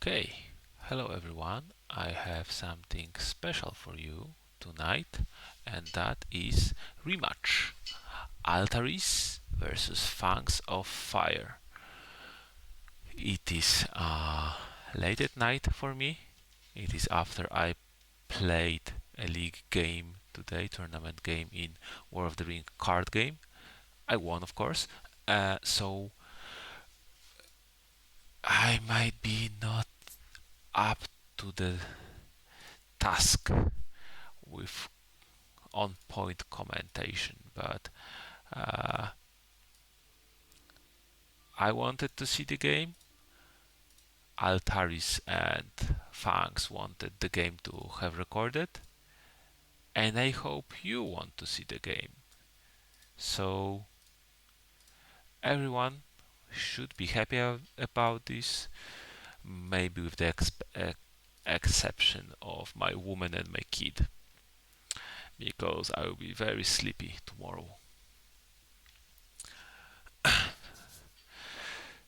Okay, hello everyone. I have something special for you tonight, and that is rematch Altaris versus Fangs of Fire. It is late at night for me. It is after I played a league game today, tournament game in War of the Ring card game. I won, of course. So I might be not up to the task with on point commentation, but uh, I wanted to see the game. Altaris and Fangs wanted the game to have recorded, and I hope you want to see the game. So everyone should be happy about this, maybe with the exception of my woman and my kid, because I will be very sleepy tomorrow.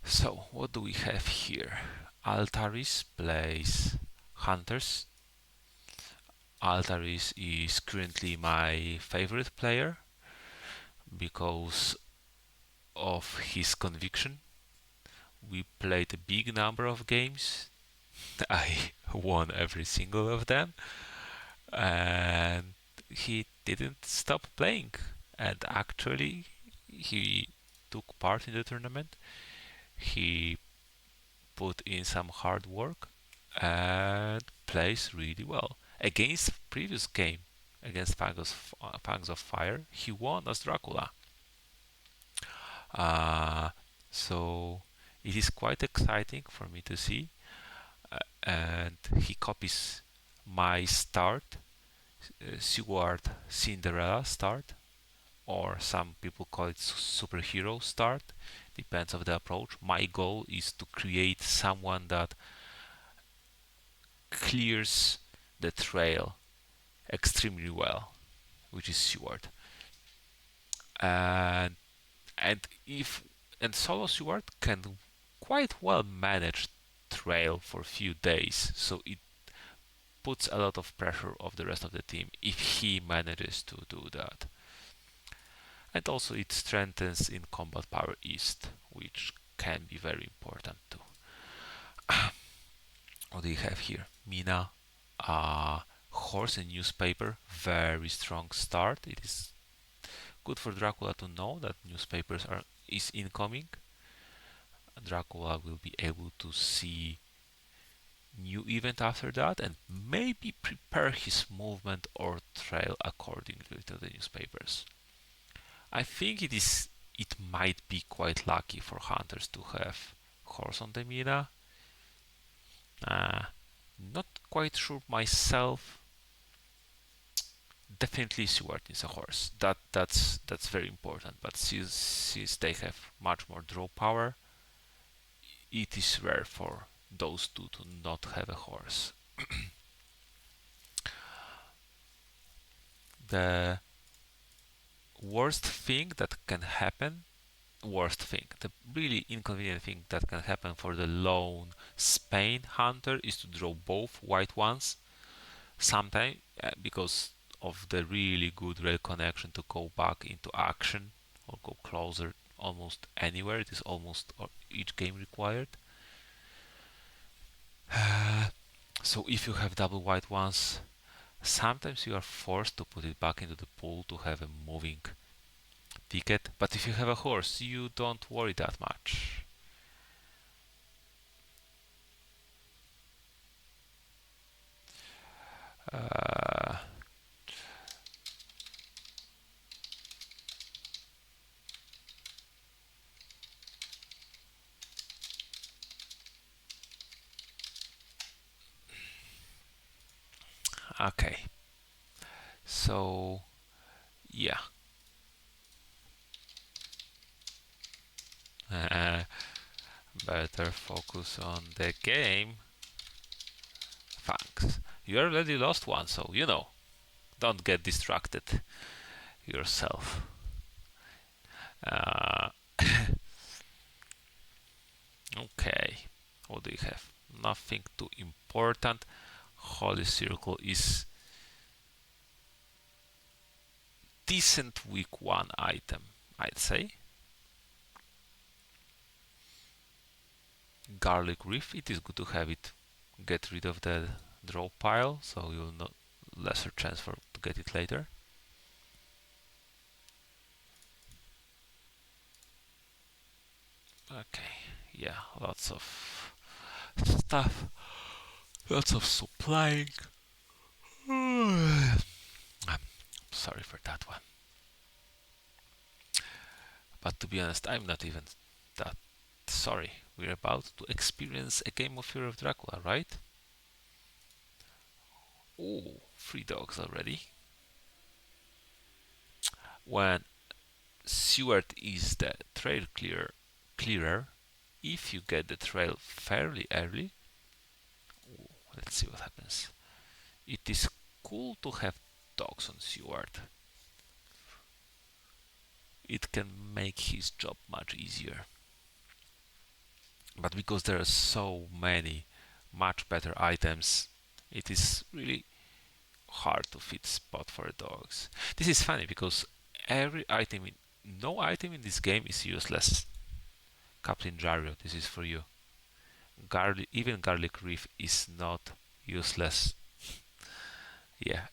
So, what do we have here? Altaris plays Hunters. Altaris is currently my favorite player because of his conviction. We played a big number of games. I won every single of them, and he didn't stop playing. And actually, he took part in the tournament. He put in some hard work and plays really well. Against previous game, against Fangs of Fire, he won as Dracula. Uh, so it is quite exciting for me to see. And he copies my start, Seward Cinderella start, or some people call it superhero start. Depends on the approach. My goal is to create someone that clears the trail extremely well, which is Seward. And and if and solo Seward can quite well manage trail for a few days, so it puts a lot of pressure of the rest of the team if he manages to do that. And also it strengthens in combat power east, which can be very important too. What do you have here? Mina, horse and newspaper, very strong start. It is good for Dracula to know that newspapers is incoming. Dracula will be able to see new event after that and maybe prepare his movement or trail accordingly to the newspapers. I think it might be quite lucky for hunters to have horse on the Mina. Not quite sure myself. Definitely Seward is a horse. That's very important. But since they have much more draw power, it is rare for those two to not have a horse. The worst thing that can happen, the really inconvenient thing that can happen for the lone Spain hunter is to draw both white ones. Sometimes, because of the really good rail connection to go back into action or go closer almost anywhere. It is almost each game required. So if you have double white ones, sometimes you are forced to put it back into the pool to have a moving ticket. But if you have a horse, you don't worry that much. Uh, okay, so yeah. Better focus on the game. Thanks. You already lost one, so don't get distracted yourself. Uh, okay, what do you have? nothing too important. Holy Circle is decent week 1 item, I'd say. Garlic Reef, it is good to have it. Get rid of the draw pile, so you'll not lesser chance for to get it later. Okay, yeah, lots of stuff, lots of supplying. I'm sorry for that one. But to be honest, I'm not even that sorry. We're about to experience a game of Fear of Dracula, right? Oh, 3 dogs already. When Seward is the trail clearer, if you get the trail fairly early, let's see what happens. It is cool to have dogs on Seward. It can make his job much easier. But because there are so many much better items, it is really hard to fit spot for dogs. This is funny because no item in this game is useless. Captain Jario, this is for you. Even Garlic Reef is not useless. Yeah.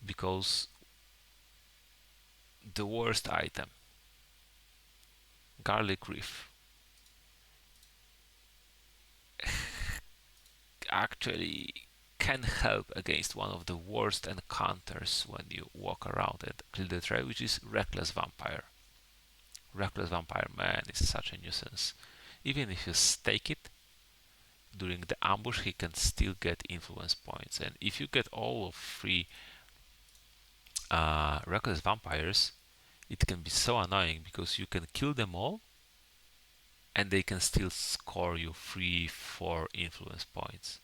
Because the worst item, Garlic Reef, actually can help against one of the worst encounters when you walk around and clear the trail, which is Reckless Vampire. Reckless Vampire, man, is such a nuisance. Even if you stake it, during the ambush he can still get influence points. And if you get all of 3 Reckless Vampires, it can be so annoying because you can kill them all and they can still score you 3-4 influence points.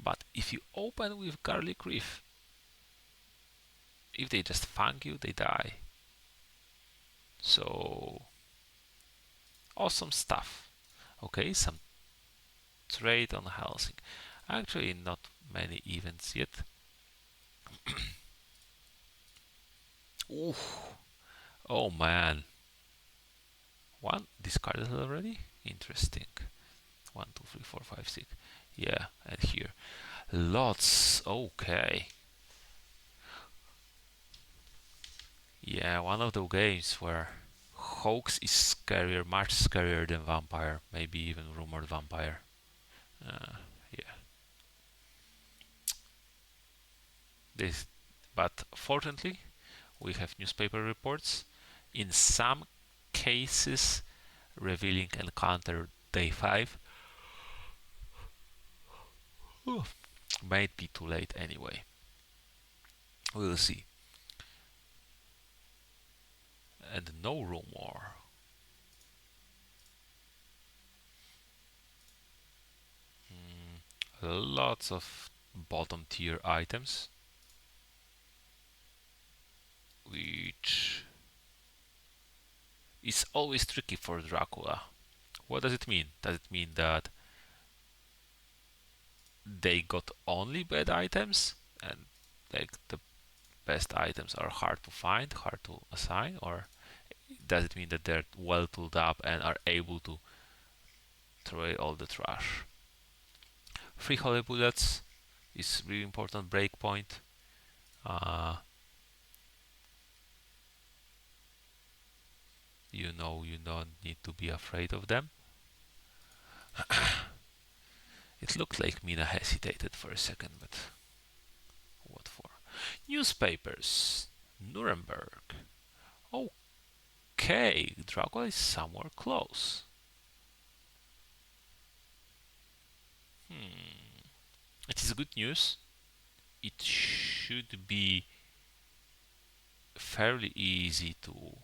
But if you open with Garlic Reef, if they just fang you, they die. So awesome stuff. Okay, some trade on Helsing. Actually, not many events yet. Ooh. Oh man. One discarded already? Interesting. 1, 2, 3, 4, 5, 6. Yeah, and here. Lots. Okay. Yeah, one of the games where Hoax is scarier, much scarier than Vampire. Maybe even Rumored Vampire. Yeah. But fortunately, we have newspaper reports. In some cases, revealing encounter day 5. Ooh, might be too late anyway. We'll see. And no rumor. Lots of bottom tier items, which is always tricky for Dracula. What does it mean? Does it mean that they got only bad items and like the best items are hard to find, hard to assign, or does it mean that they're well tooled up and are able to throw away all the trash? 3 holy bullets is really important breakpoint. You don't need to be afraid of them. It looked like Mina hesitated for a second, but what for? Newspapers. Nuremberg. Okay, Dracula is somewhere close. It is good news. It should be fairly easy to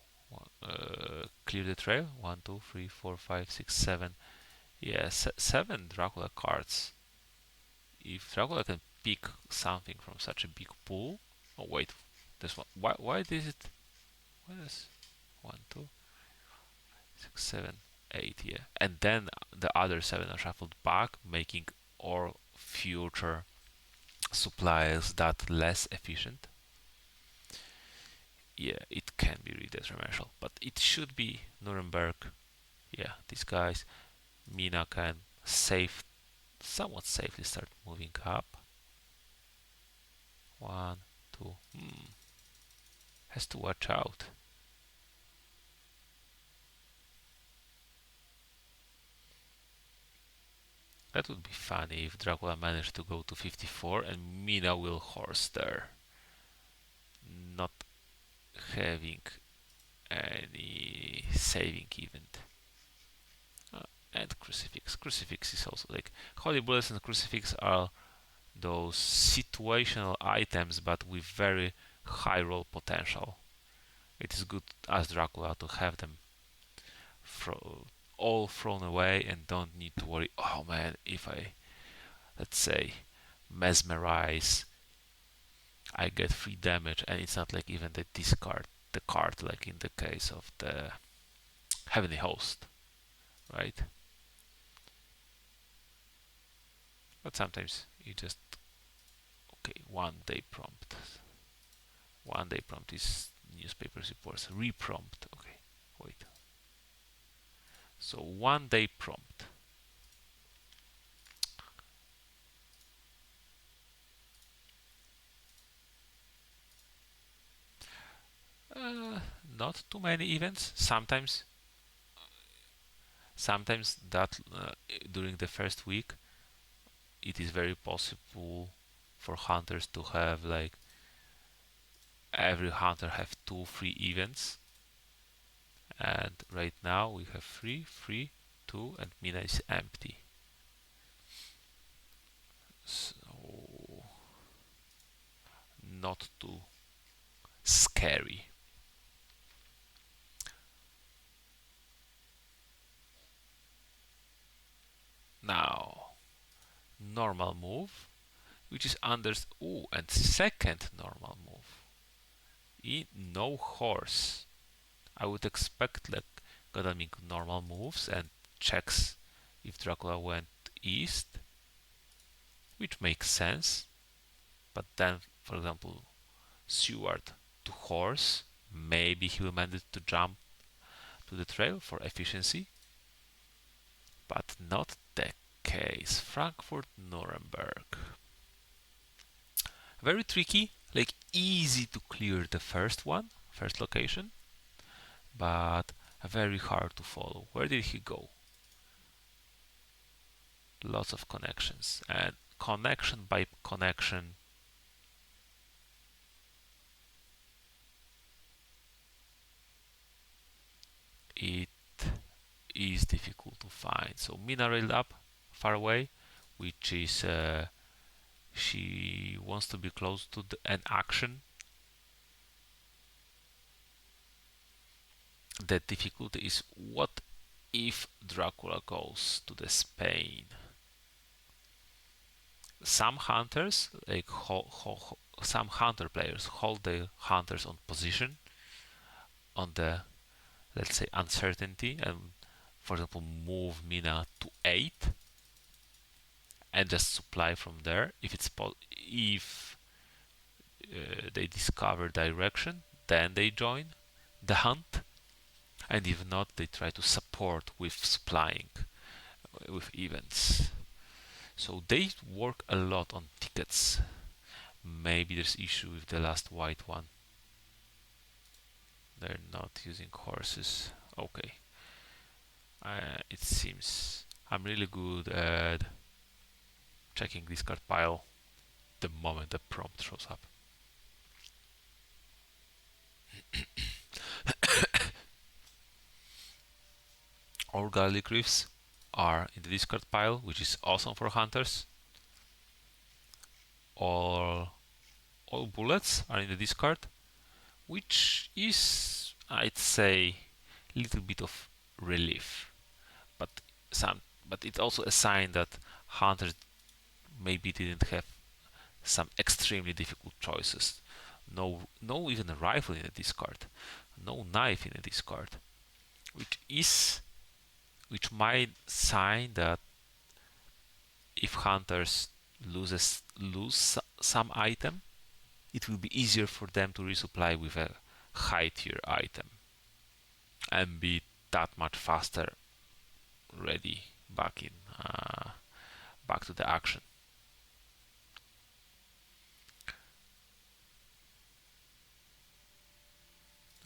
clear the trail. 1, 2, 3, 4, 5, 6, 7. Yeah, 7 Dracula cards. If Dracula can pick something from such a big pool. Oh wait, this one. Why is it? What is 1, 2, 6, 7? 8, yeah. And then the other 7 are shuffled back, making all future supplies that less efficient. Yeah, it can be really detrimental, but it should be Nuremberg. Yeah, these guys, Mina can somewhat safely start moving up. 1, 2. Has to watch out. That would be funny if Dracula managed to go to 54 and Mina will horse there, not having any saving event. And Crucifix. Crucifix is also like Holy Bullets and Crucifix are those situational items but with very high roll potential. It is good as Dracula to have them all thrown away and don't need to worry, oh man, if I, let's say, mesmerize, I get free damage, and it's not like even they discard the card like in the case of the Heavenly Host, right? But sometimes you just, okay, 1 day prompt. 1 day prompt is newspaper reports. Reprompt, okay, wait. So 1 day prompt. Not too many events. Sometimes that during the first week, it is very possible for hunters to have like every hunter have 2 free events, and right now we have 3, 2, and Mina is empty. So not too scary. Now normal move, which is under. Oh, and second normal move. No horse. I would expect like gonna make normal moves and checks if Dracula went east, which makes sense. But then, for example, Seward to horse, maybe he will manage to jump to the trail for efficiency, but not the case. Frankfurt, Nuremberg. Very tricky, like easy to clear the first location, but very hard to follow. Where did he go? Lots of connections, and connection by connection it is difficult to find. So Mina railed up far away, which is she wants to be close to an action. The difficulty is what if Dracula goes to the Spain? Some hunters, like some hunter players, hold their hunters on position on the, let's say, uncertainty, and for example move Mina to 8 and just supply from there. If they discover direction, then they join the hunt, and if not, they try to support with supplying with events. So they work a lot on tickets. Maybe there's issue with the last white one. They're not using horses. Okay. It seems I'm really good at checking this card pile the moment the prompt shows up. All garlic reefs are in the discard pile, which is awesome for hunters. All bullets are in the discard, which is, I'd say, a little bit of relief. But it's also a sign that hunters maybe didn't have some extremely difficult choices. No even a rifle in the discard, no knife in the discard, which is which might sign that if hunters lose some item, it will be easier for them to resupply with a high tier item and be that much faster ready back to the action.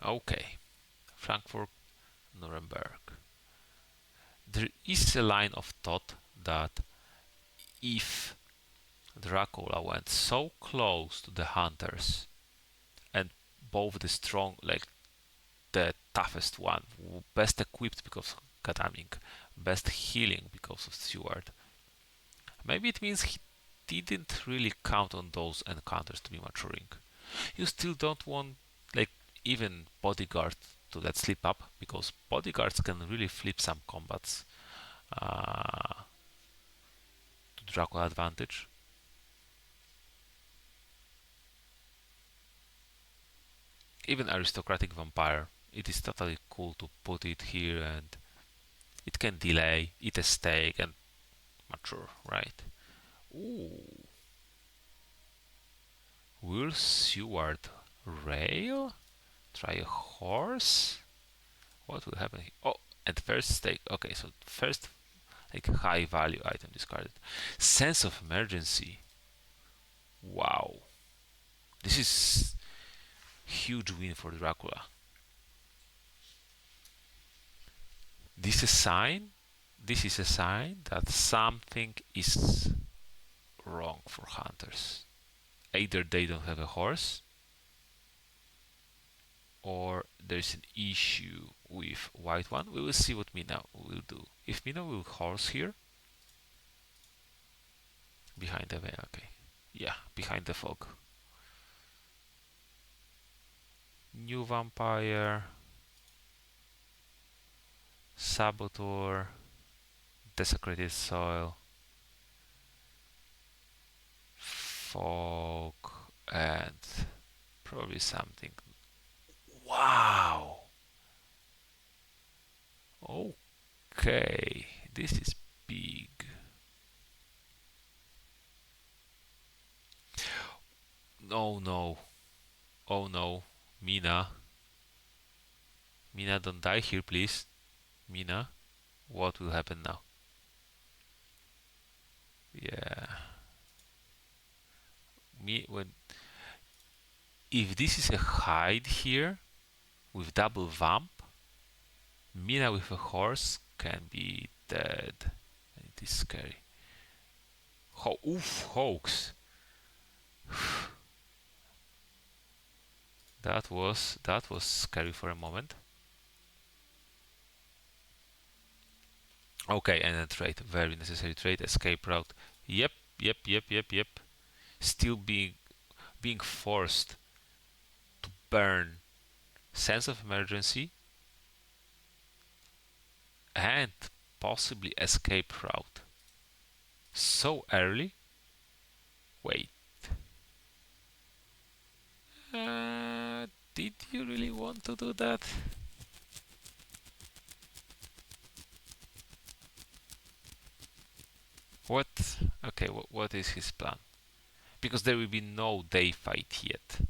Okay, Frankfurt, Nuremberg. There is a line of thought that if Dracula went so close to the hunters and both the strong, like the toughest one, best equipped because of Gadaming, best healing because of Steward, maybe it means he didn't really count on those encounters to be maturing. You still don't want, like, even bodyguard to let slip up because bodyguards can really flip some combats to Dracula advantage. Even aristocratic vampire, it is totally cool to put it here, and it can delay, eat a steak, and mature, right? Ooh, will Seward rail? Try a horse? What will happen here? Oh, and first steak. Okay, so first, like, high value item discarded. Sense of emergency. Wow, this is huge win for Dracula. This is a sign. This is a sign that something is wrong for hunters. Either they don't have a horse, or there's an issue with white one. We will see what Mina will do. If Mina will horse here, behind the veil, okay. Yeah, behind the fog. New vampire, saboteur, desecrated soil, fog, and probably something. Wow! Okay, this is big. Oh no. Oh no. Mina. Mina, don't die here, please. Mina, what will happen now? Yeah. When if this is a hide here with double vamp, Mina with a horse can be dead. It is scary. Oof, hoax. That was scary for a moment. Okay, and a trait, very necessary trait, escape route. Yep, yep, yep, yep, yep. Still being forced to burn sense of emergency and possibly escape route so early. Wait, did you really want to do that? What? Okay, what is his plan? Because there will be no day fight yet.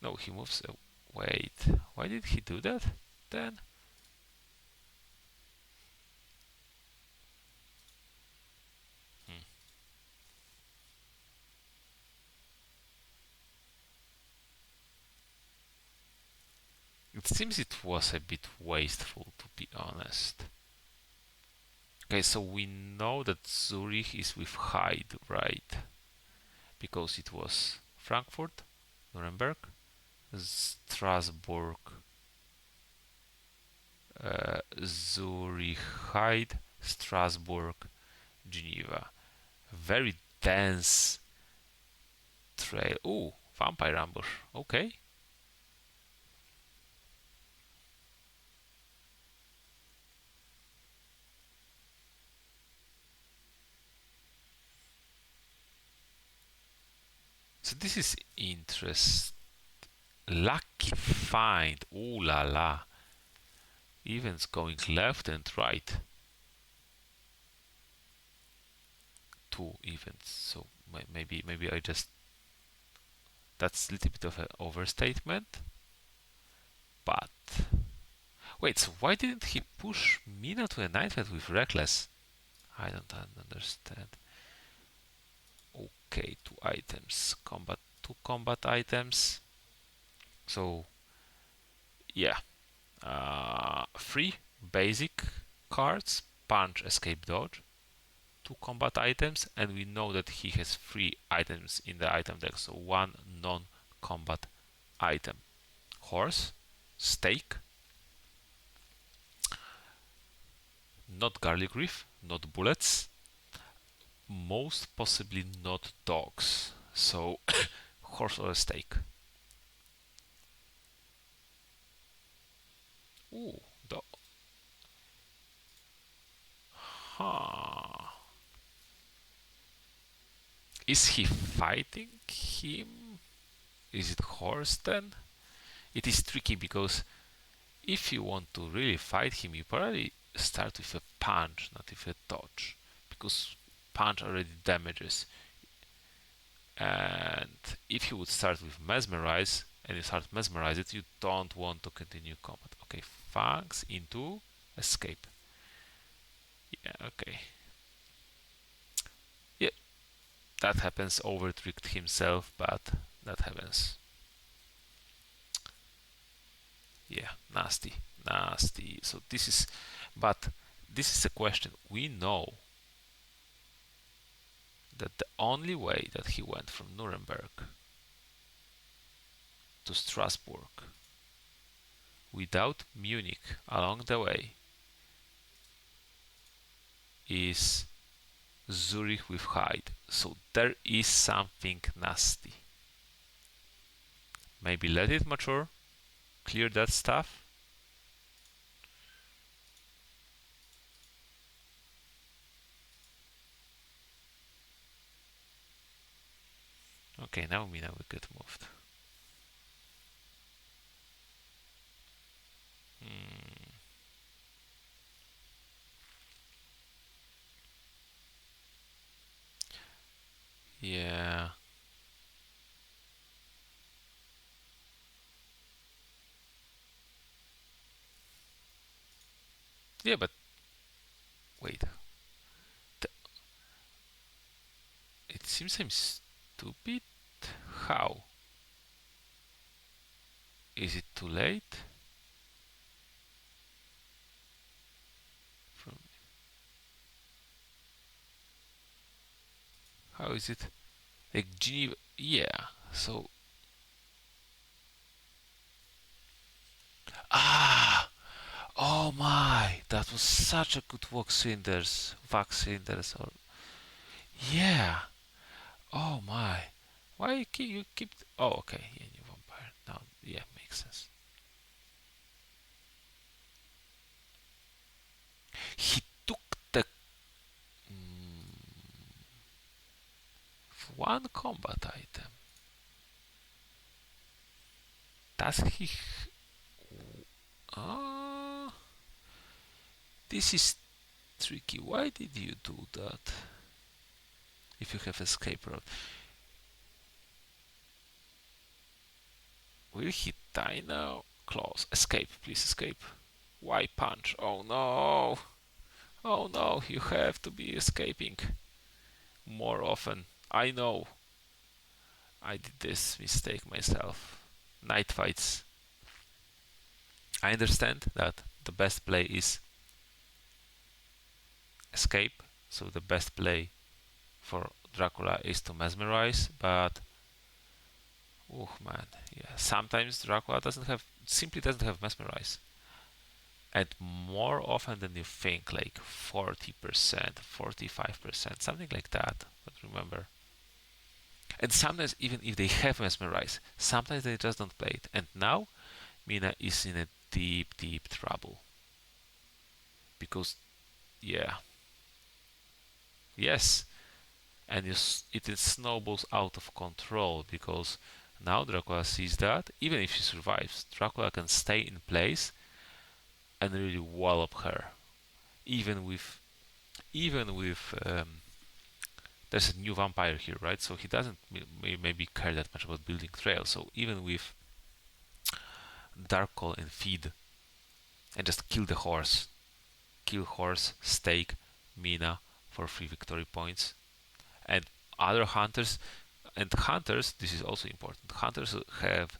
No, he moves. Wait, why did he do that then? Hmm. It seems it was a bit wasteful, to be honest. Okay, so we know that Zurich is with Hyde, right? Because it was Frankfurt, Nuremberg, Strasbourg, Zurich, Hyde, Strasbourg, Geneva. Very dense trail. Ooh, vampire ambush. Okay. So this is interest. Lucky find. Ooh la la. Events going left and right. 2 events. So maybe I just, that's a little bit of an overstatement. But wait, so why didn't he push Mina to a knight fight with Reckless? I don't understand. Okay, 2 items. Combat, 2 combat items. So yeah, 3 basic cards: punch, escape, dodge. 2 combat items, and we know that he has 3 items in the item deck, so 1 non-combat item: horse, stake, not garlic reef, not bullets, most possibly not dogs. So horse or a stake. Ooh, dog. Huh. Is he fighting him? Is it horse then? It is tricky because if you want to really fight him, you probably start with a punch, not with a dodge, because punch already damages. And if you would start with mesmerize and you start mesmerize it, you don't want to continue combat. Okay, Fangs into escape. Yeah, okay. Yeah, that happens. Over tricked himself, but that happens. Yeah, nasty, nasty. So this is, but this is a question. We know that the only way that he went from Nuremberg to Strasbourg without Munich along the way is Zurich with Hyde. So there is something nasty. Maybe let it mature, clear that stuff. Okay, now we get moved. Hmm. Yeah. Yeah, but wait. It seems I'm stupid. How? Is it too late? From how is it? Like Geneva? Yeah. So ah. Oh my! That was such a good walk cylinders, vac cylinders. Or yeah. Oh my! Why you keep? Oh, okay. Yeah, new vampire. Now, yeah, makes sense. He took the one combat item. Does he? Ah, this is tricky. Why did you do that? If you have escape route, will he die now? Close. Escape, please escape. Why punch? Oh no! Oh no! You have to be escaping more often. I know. I did this mistake myself. Night fights. I understand that the best play is escape, so the best play for Dracula is to mesmerize, but oh man, yeah. Sometimes Dracula doesn't have mesmerize, and more often than you think, like 40%, 45%, something like that. But remember, and sometimes even if they have mesmerize, sometimes they just don't play it. And now Mina is in a deep, deep trouble because yeah, yes, and it snowballs out of control because now Dracula sees that even if she survives, Dracula can stay in place and really wallop her. Even with there's a new vampire here, right? So he doesn't maybe care that much about building trails. So even with Dark Call and feed and just kill the horse, kill horse, stake, Mina for 3 victory points, and other hunters. And hunters, this is also important. Hunters have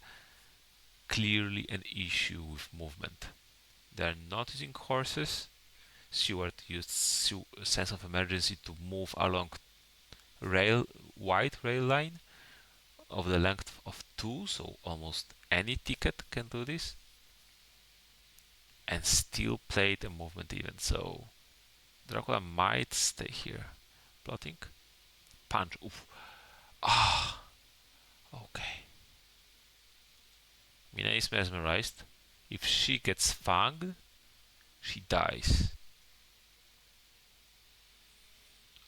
clearly an issue with movement. They are not using horses. Stewart used sense of emergency to move along wide rail line of the length of 2, so almost any ticket can do this, and still played a movement event. So Dracula might stay here. Plotting, punch. Oof. Ah, okay. Mina is mesmerized. If she gets fanged, she dies.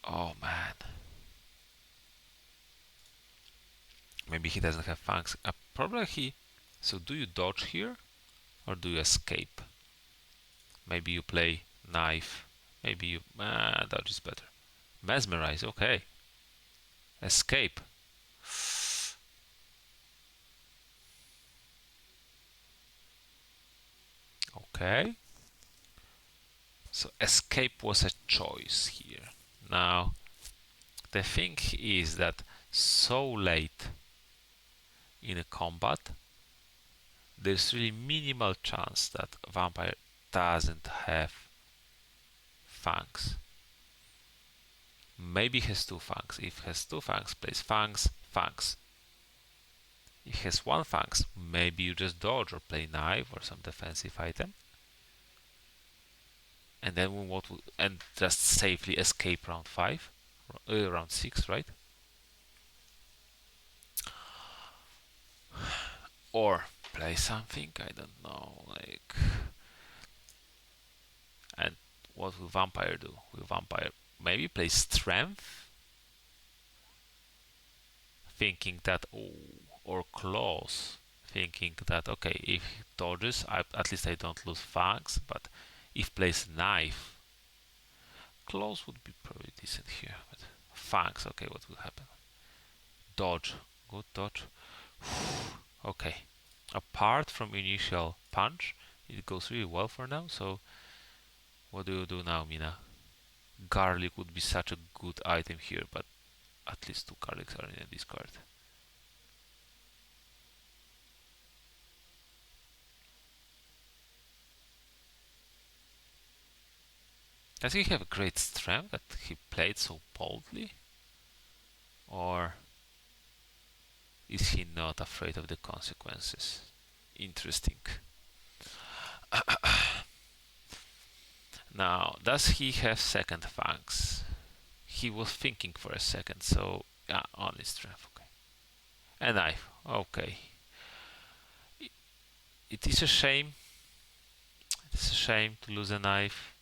Oh man. Maybe he doesn't have fangs. Probably he. So do you dodge here or do you escape? Maybe you play knife. Maybe you. Dodge is better. Mesmerize. Okay. Escape. Okay. So escape was a choice here. Now the thing is that so late in a combat, there's really minimal chance that vampire doesn't have fangs. Maybe has 2 fangs. If has 2 fangs, plays fangs, fangs. If has 1 fangs, maybe you just dodge or play knife or some defensive item. And then and just safely escape round 5, round 6, right? Or play something, I don't know, like. And what will vampire do? Will vampire maybe play strength, thinking that, or claws, thinking that okay, if he dodges, at least I don't lose fangs. But if plays knife, claws would be probably decent here. But fangs, okay, what will happen? Dodge, good dodge. Okay, apart from initial punch, it goes really well for now. So what do you do now, Mina? Garlic would be such a good item here, but at least 2 garlics are in a discard. Does he have a great strength that he played so boldly? Or is he not afraid of the consequences? Interesting. Now, does he have second fangs? He was thinking for a second, so yeah, only strength. Okay. A knife. Okay. It is a shame. It's a shame to lose a knife.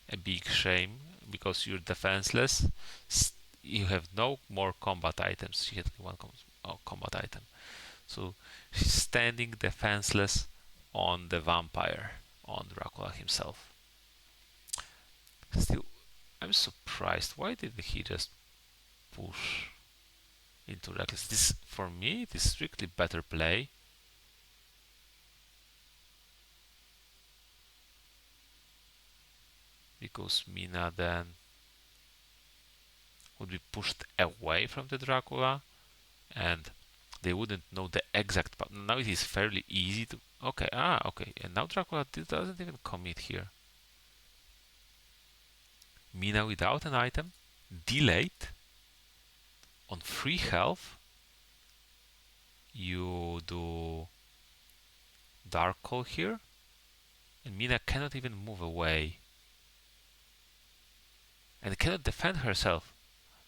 A big shame because you're defenseless. You have no more combat items. You had 1 combat item, so she's standing defenseless on the vampire, on Dracula himself. Still, I'm surprised. Why didn't he just push into reckless? This, for me, it is strictly better play. Because Mina then would be pushed away from the Dracula, and they wouldn't know the exact path. Now it is fairly easy to. Okay, okay, and now Dracula doesn't even commit here. Mina without an item, delayed, on 3 health. You do Dark Call here, and Mina cannot even move away, and cannot defend herself.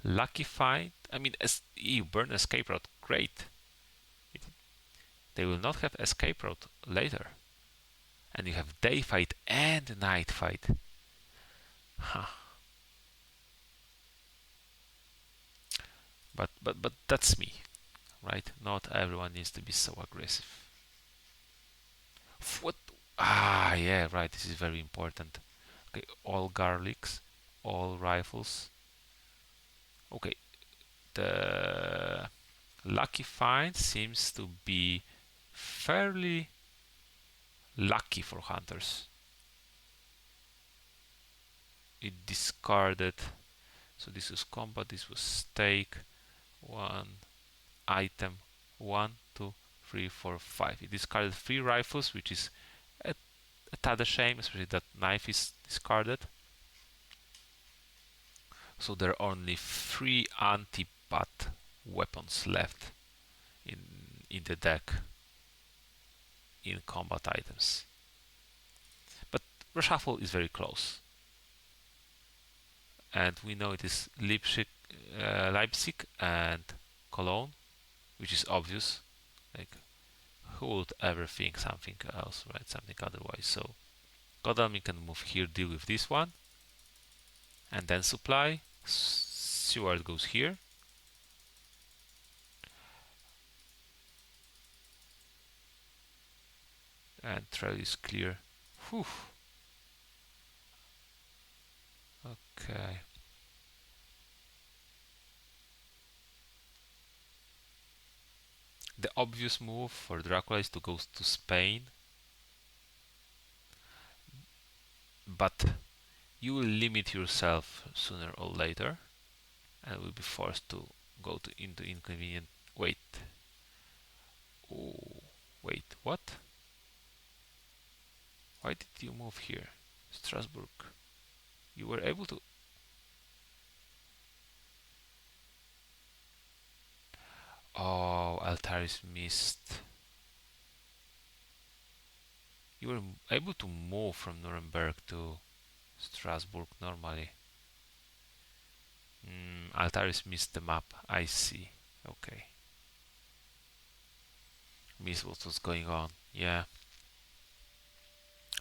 Lucky find. I mean, you burn escape route, great. They will not have escape route later, and you have day fight and night fight. Huh. But that's me, right? Not everyone needs to be so aggressive. What? Ah, yeah, right. This is very important. Okay, all garlics, all rifles. Okay, the lucky find seems to be fairly lucky for hunters. It discarded, so this was combat, this was stake, one item, one, two, three, four, five. It discarded three rifles, which is a tad a shame, especially that knife is discarded. So there are only three anti-bat weapons left in the deck in combat items. But reshuffle is very close. And we know it is Leipzig and Cologne, which is obvious. Like, who would ever think something else, right? Something otherwise. So Godalming can move here, deal with this one, and then supply. Stewart goes here. And trail is clear. Whew. Okay. The obvious move for Dracula is to go to Spain, but you will limit yourself sooner or later and will be forced to go into inconvenient. Wait. Oh, wait, what? Why did you move here? Strasbourg. You were able to. Oh, Altaris missed. You were able to move from Nuremberg to Strasbourg normally. Altaris missed the map. I see. Okay. Missed what was going on. Yeah.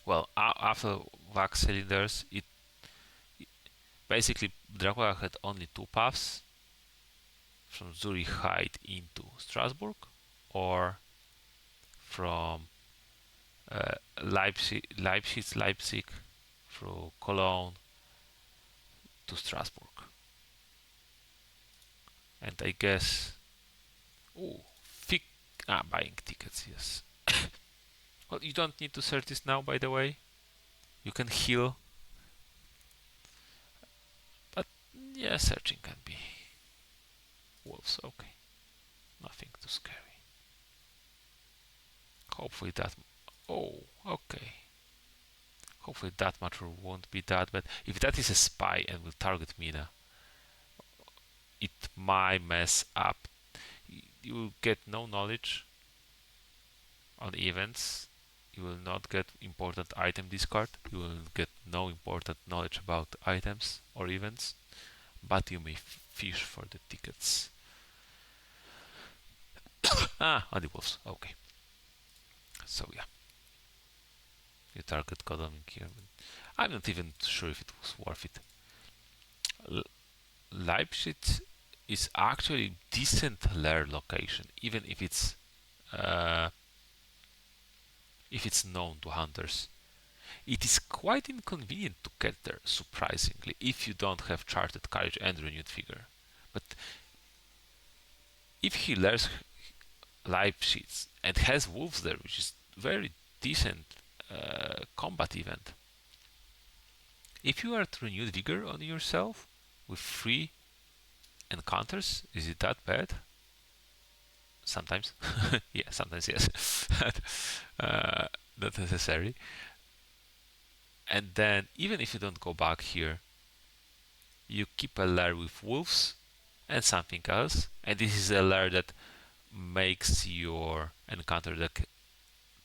Well, after wax cylinders, it basically Dracula had only two paths from Zurich Height into Strasbourg, or from Leipzig through Cologne to Strasbourg. And I guess, oh, buying tickets, yes. Well, you don't need to search this now, by the way. You can heal, but yeah, searching can be wolves. Okay, nothing too scary. Hopefully that. Oh, okay. Hopefully that matter won't be that bad. If that is a spy and will target Mina, it might mess up. You will get no knowledge on events. You will not get important item discard. You will get no important knowledge about items or events, but you may fish for the tickets. On the wolves. Okay. So yeah, you target Godalming here. I'm not even sure if it was worth it. Leipzig is actually decent lair location, even uh, if it's known to hunters. It is quite inconvenient to get there, surprisingly, if you don't have charted courage and renewed figure. But if he lairs Leipzig and has wolves there, which is very decent combat event, if you are at renewed vigor on yourself with 3 encounters, is it that bad? Sometimes. Yeah, sometimes yes. Not necessary. And then, even if you don't go back here, you keep a lair with wolves and something else. And this is a lair that makes your encounter deck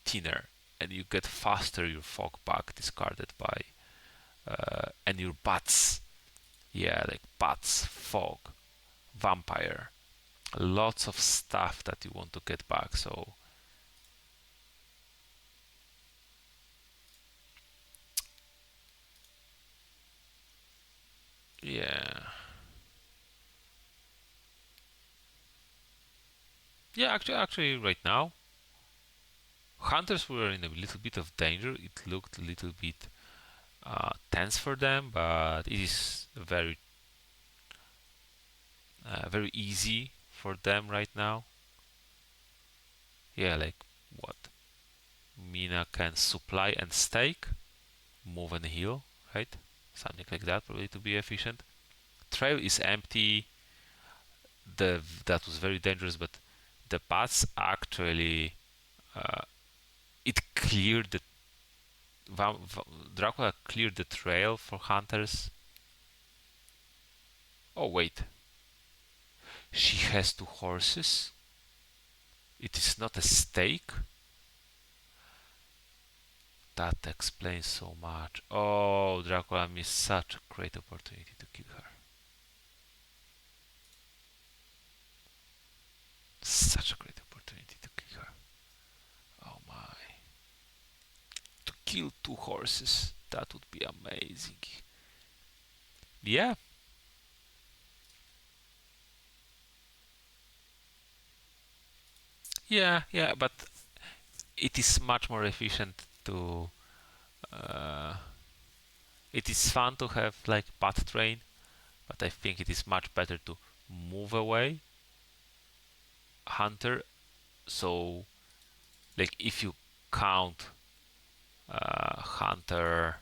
thinner. And you get faster your fog back discarded by. And your bats. Yeah, like bats, fog, vampire. Lots of stuff that you want to get back. So yeah, yeah. Actually, right now, Hunters were in a little bit of danger. It looked a little bit tense for them, but it is very easy for them right now. Yeah, like what? Mina can supply and stake, move and heal, right? Something like that, probably to be efficient. Trail is empty. That was very dangerous, but the paths actually it cleared the Dracula cleared the trail for hunters. Oh wait, she has 2 horses. It is not a stake. That explains so much. Oh, Dracula missed such a great opportunity to kill her. Such a great opportunity to kill her. Oh my. To kill 2 horses. That would be amazing. Yeah. Yeah, but it is much more efficient to. Uh, it is fun to have like path train, but I think it is much better to move away hunter. So, like if you count hunter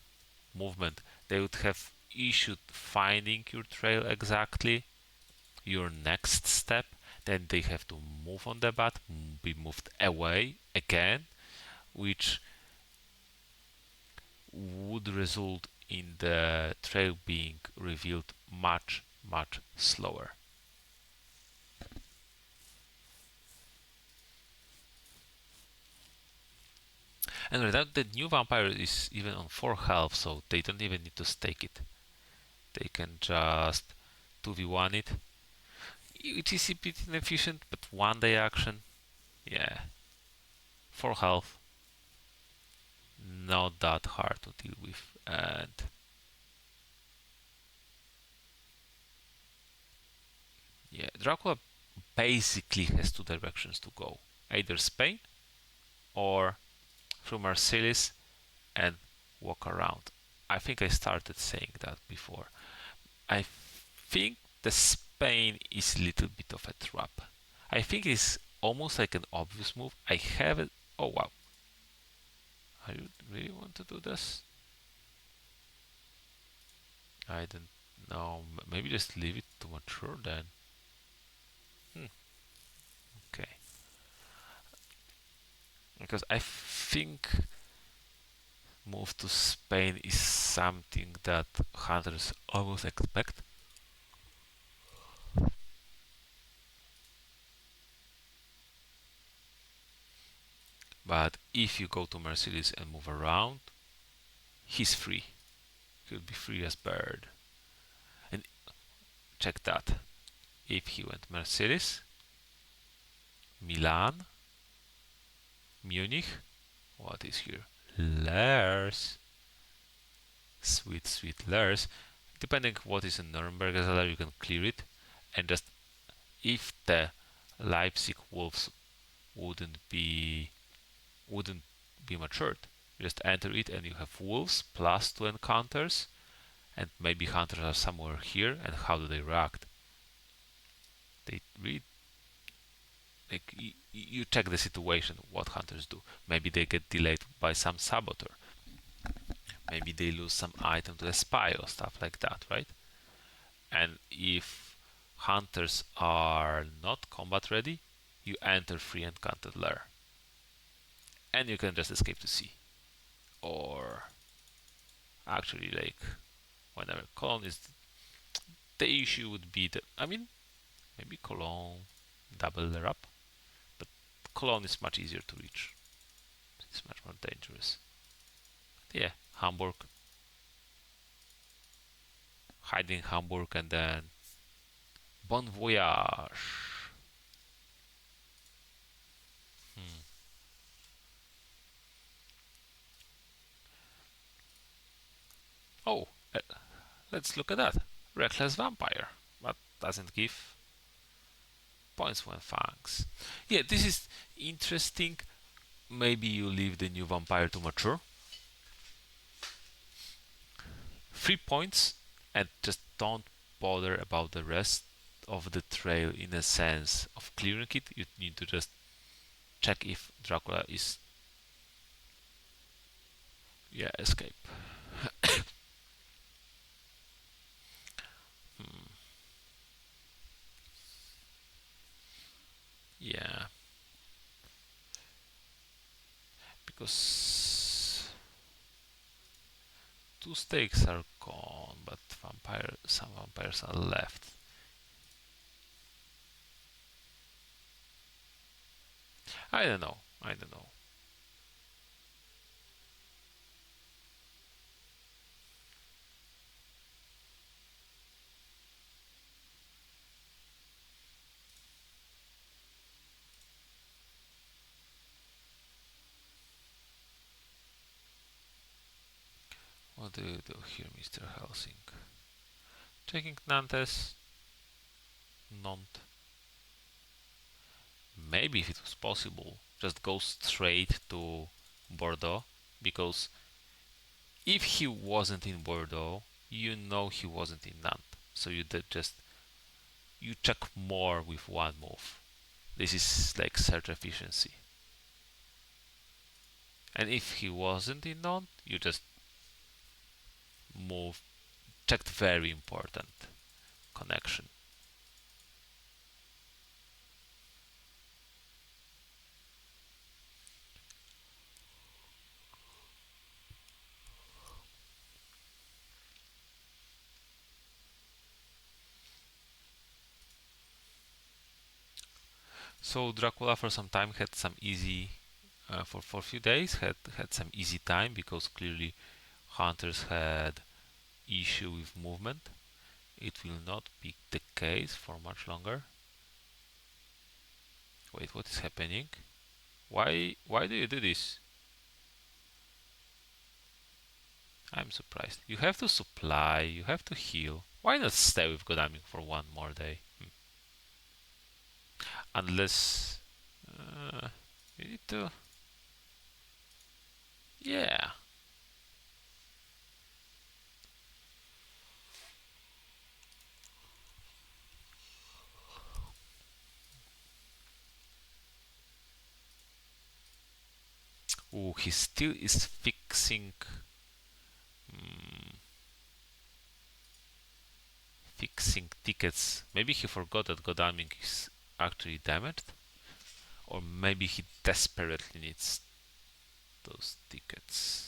movement, they would have issue finding your trail exactly, your next step. Then they have to move on the bat, be moved away again, which would result in the trail being revealed much, much slower. And without the new vampire is even on 4 health, so they don't even need to stake it. They can just 2v1 it, which is a bit inefficient, but 1 day action, yeah, 4 health, not that hard to deal with. And yeah, Dracula basically has 2 directions to go, either Spain or through Marseilles and walk around. I think I started saying that before. I think the Spain is a little bit of a trap. I think it's almost like an obvious move. I have it. Oh wow. I really want to do this? I don't know. Maybe just leave it to mature then. Okay. Because I think move to Spain is something that hunters always expect. But if you go to Mercedes and move around, he's free. He'll be free as bird. And check that. If he went Mercedes, Milan, Munich, what is here? Lers. Sweet, sweet Lers. Depending what is in Nuremberg as well, you can clear it. And just if the Leipzig Wolves wouldn't be matured, you just enter it and you have Wolves plus 2 encounters, and maybe hunters are somewhere here, and how do they react? They really like you check the situation, what hunters do. Maybe they get delayed by some saboteur. Maybe they lose some item to the spy or stuff like that, right? And if hunters are not combat ready, you enter free encountered lair. And you can just escape to sea. Or actually like whenever Cologne is the issue would be that maybe Cologne double lair up. But Cologne is much easier to reach. It's much more dangerous. Yeah, Hamburg. Hide in Hamburg and then Bon voyage. Oh, let's look at that. Reckless Vampire. But doesn't give points when Fangs. Yeah, this is interesting. maybe you leave the new vampire to mature. 3 points, and just don't bother about the rest of the trail in a sense of clearing it. You need to just check if Dracula is, yeah, escape. Yeah, because two stakes are gone, but some vampires are left. I don't know. I don't know. What do you do here, Mr. Helsing? Checking Nantes. Not. Maybe if it was possible, just go straight to Bordeaux, because if he wasn't in Bordeaux, you know he wasn't in Nantes. So you did just you check more with one move. This is like search efficiency. And if he wasn't in Nantes, you just move checked very important connection. So Dracula for some time had some easy for a few days had some easy time because clearly hunters had issue with movement. It will not be the case for much longer. Wait, what is happening? Why do you do this? I'm surprised. You have to supply, you have to heal. Why not stay with Godaming for one more day? Unless you need to. Yeah. Oh, he still is fixing tickets. Maybe he forgot that Godaming is actually damaged, or maybe he desperately needs those tickets.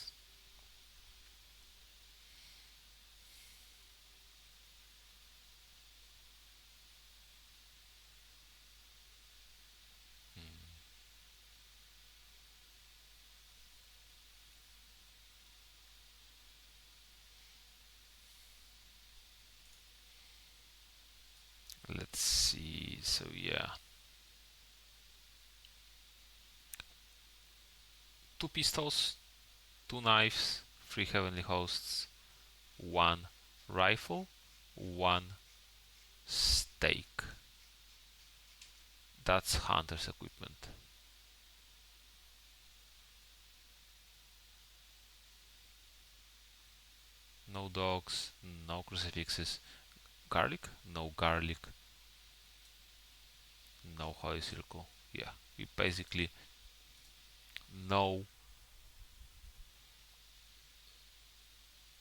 Let's see. So yeah, two pistols, two knives, three heavenly hosts, one rifle, one stake. That's hunter's equipment. No dogs, no crucifixes. Garlic? No garlic, no holy circle. Yeah, we basically know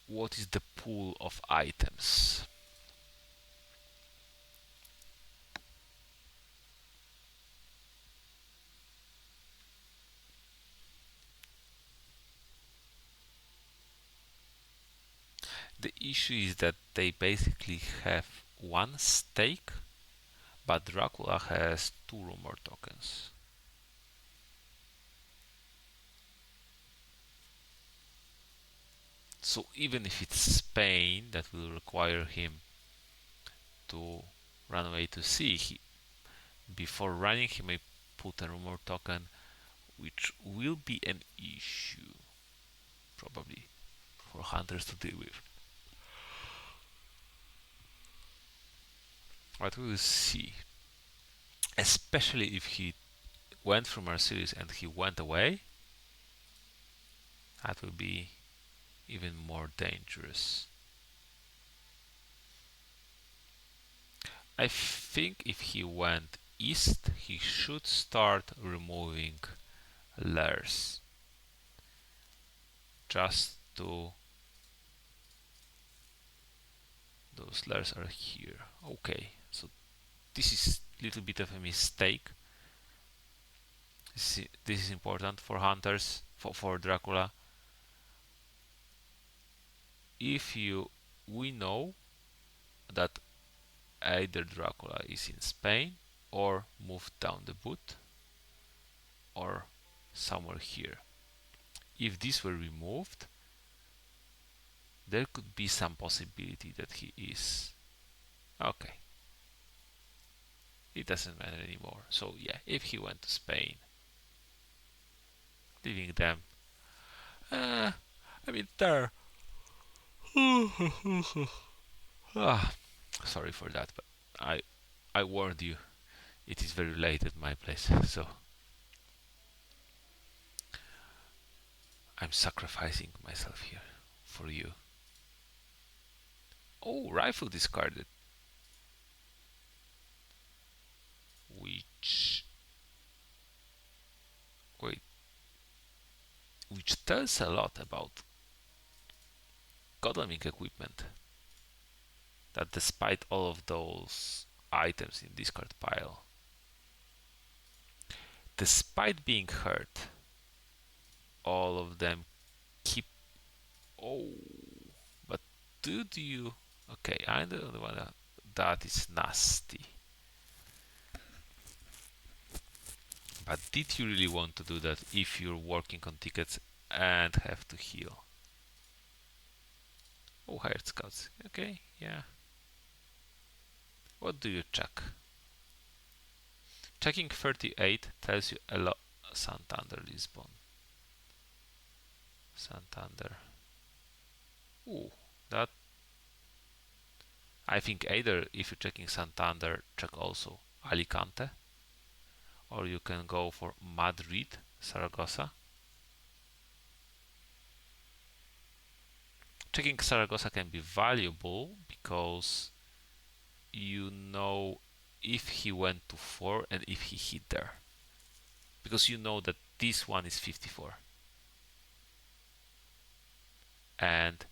what is the pool of items. The issue is that they basically have one stake, but Dracula has two rumor tokens. So even if it's Spain that will require him to run away to sea, before running he may put a rumor token, which will be an issue probably for hunters to deal with. But we will see. Especially if he went from our series and he went away, That will be even more dangerous. I think if he went east, he should start removing layers. Just to... those layers are here. Okay, so this is a little bit of a mistake. This is important for hunters, for Dracula. If you... we know that either Dracula is in Spain or moved down the boot or somewhere here. If these were removed, there could be some possibility that he is... okay, it doesn't matter anymore. So yeah, if he went to Spain, leaving them, I mean, there. Ah, sorry for that, but I warned you. It is very late at my place, so I'm sacrificing myself here for you. Oh, rifle discarded. Which... wait. Which tells a lot about Godalming equipment. That despite all of those items in discard pile, despite being hurt, all of them keep... oh, but did you... okay, I don't wanna... that is nasty. But did you really want to do that if you're working on tickets and have to heal? Oh, hired scouts. Okay, yeah. What do you check? Checking 38 tells you a lot. Santander, Lisbon. Santander. Ooh, that... I think either if you're checking Santander, check also Alicante, or you can go for Madrid, Zaragoza. Checking Zaragoza can be valuable because you know if he went to 4 and if he hit there, because you know that this one is 54 and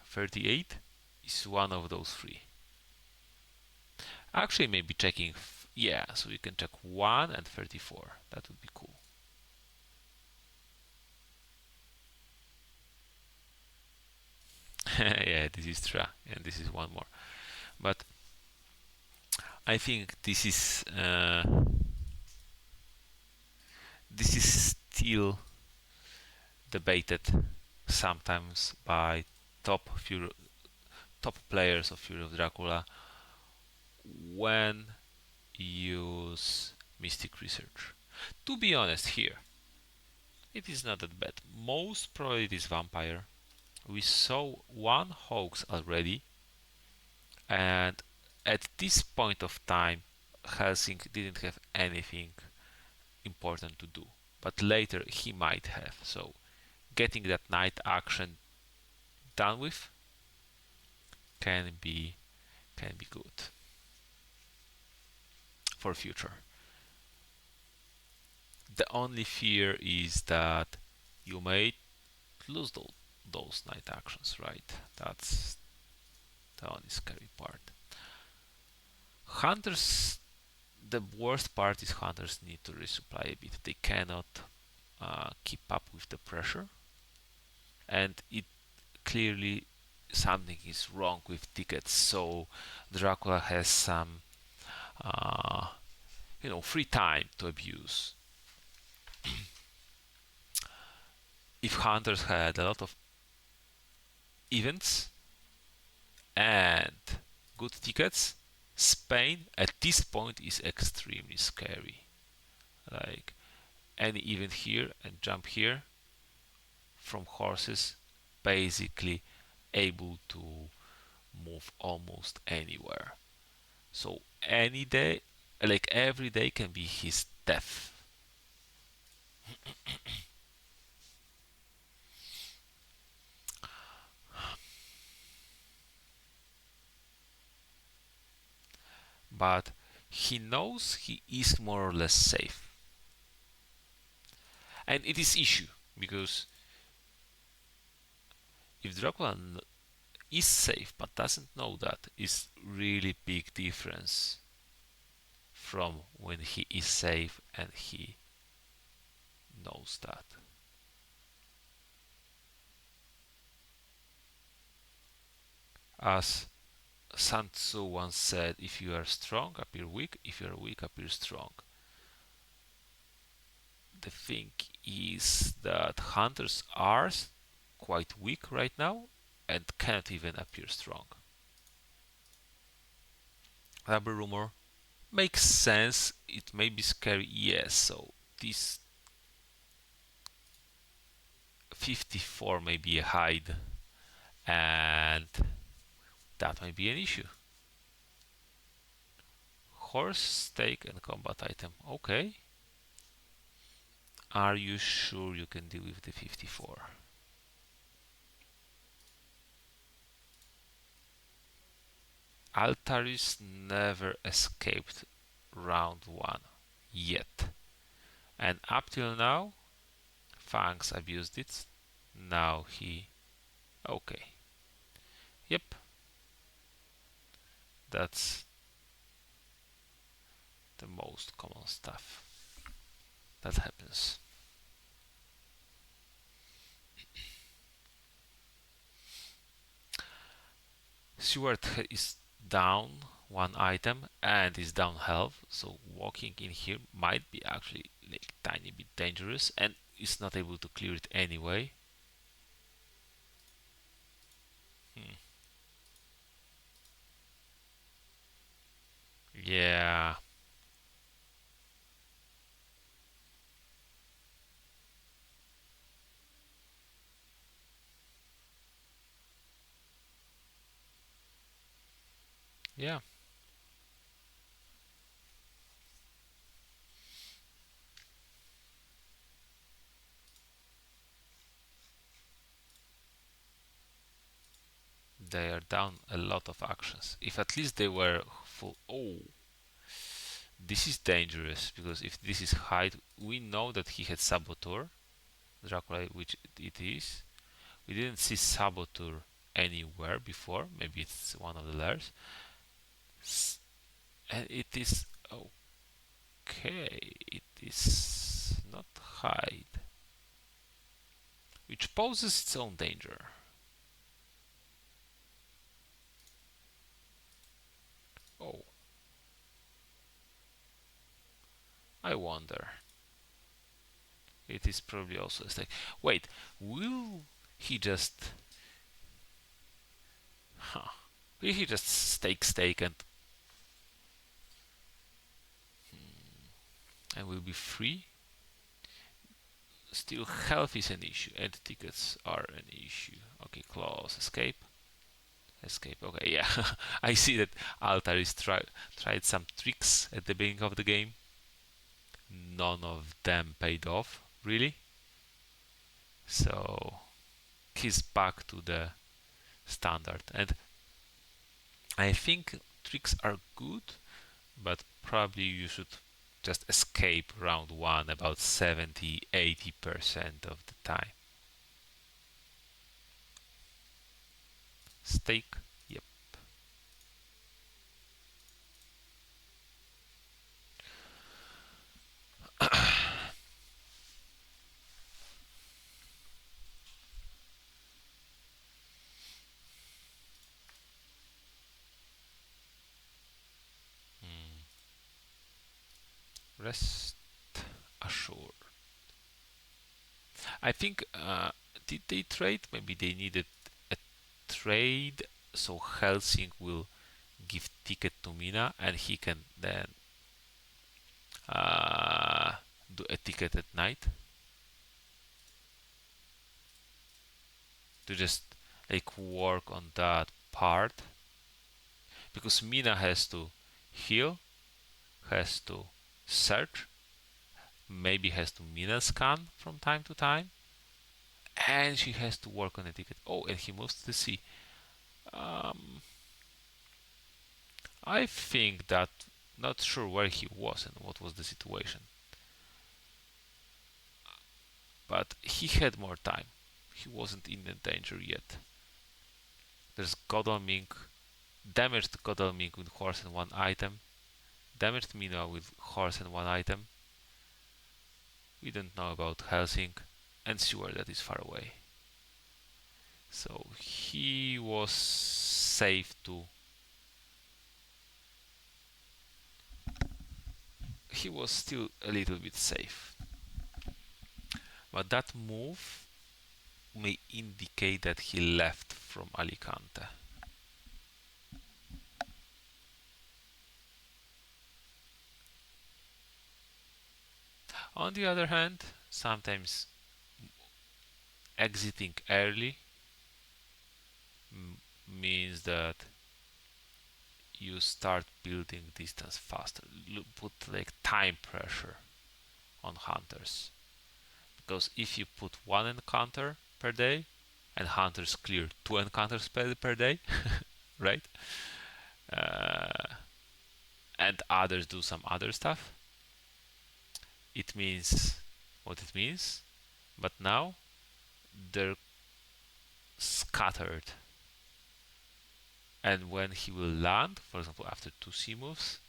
38 is one of those three. Actually, maybe checking... yeah, so you can check 1 and 34. That would be cool. Yeah, this is true, and this is one more. But I think this is still debated sometimes by top players of Fury of Dracula when use Mystic Research. To be honest, here it is not that bad. Most probably it is Vampire. We saw one hoax already, and at this point of time Helsing didn't have anything important to do, but later he might have. So getting that night action done with can be good for future. The only fear is that you may lose those night actions, right? That's the only scary part. Hunters, the worst part is hunters need to resupply a bit. They cannot keep up with the pressure, and it clearly something is wrong with tickets. So Dracula has some free time to abuse. If hunters had a lot of events and good tickets, Spain at this point is extremely scary. Like any event here and jump here from horses, basically able to move almost anywhere. So any day, like every day, can be his death. but he knows he is more or less safe. And it is issue, because if Dracula is safe but doesn't know that, is really big difference from when he is safe and he knows that. As Sun Tzu once said, if you are strong, appear weak; if you are weak, appear strong. The thing is that hunters are quite weak right now and can't even appear strong. Rubber rumor makes sense. It may be scary, yes. So this 54 may be a hide, and that might be an issue. Horse, stake, and combat item. Okay. Are you sure you can deal with the 54? Altaris never escaped round 1 yet. And up till now, Fangs abused it. Now he. Okay. Yep. That's the most common stuff that happens. Stewart is down 1 item and is down health, so walking in here might be actually like tiny bit dangerous, and is not able to clear it anyway. Hmm. Yeah. Yeah. They are down a lot of actions. If at least they were full. Oh, this is dangerous, because if this is hide, we know that he had Saboteur, Dracula, which it is. We didn't see Saboteur anywhere before. Maybe it's one of the layers. And it is okay. It is not hide, which poses its own danger. Oh, I wonder. It is probably also a stake. Wait, will he just. Huh. Will he just stake and will be free? Still, health is an issue, and tickets are an issue. Okay, close. Escape. Escape. Okay, yeah. I see that Altaris tried some tricks at the beginning of the game. None of them paid off, really. So he's back to the standard. And I think tricks are good, but probably you should just escape round 1 about 70-80% of the time. Stake, yep. Rest assured. I think, did they trade? Maybe they needed a trade, so Helsing will give ticket to Mina, and he can then uh, do a ticket at night to just like work on that part, because Mina has to heal, has to search, maybe has to Mina scan from time to time, and she has to work on a ticket. Oh, and he moves to the sea. Um, I think that, not sure where he was and what was the situation, but he had more time. He wasn't in the danger yet. There's Godalming, damaged Godalming with horse and one item, damaged Mina with horse and one item. We don't know about Helsing, and Seward that is far away. So he was safe to. He was still a little bit safe. But that move may indicate that he left from Alicante. On the other hand, sometimes exiting early means that you start building distance faster. Put like time pressure on hunters, because if you put one encounter per day and hunters clear two encounters per day, right? Uh, and others do some other stuff, it means what it means. But now they're scattered, and when he will land, for example, after two C moves,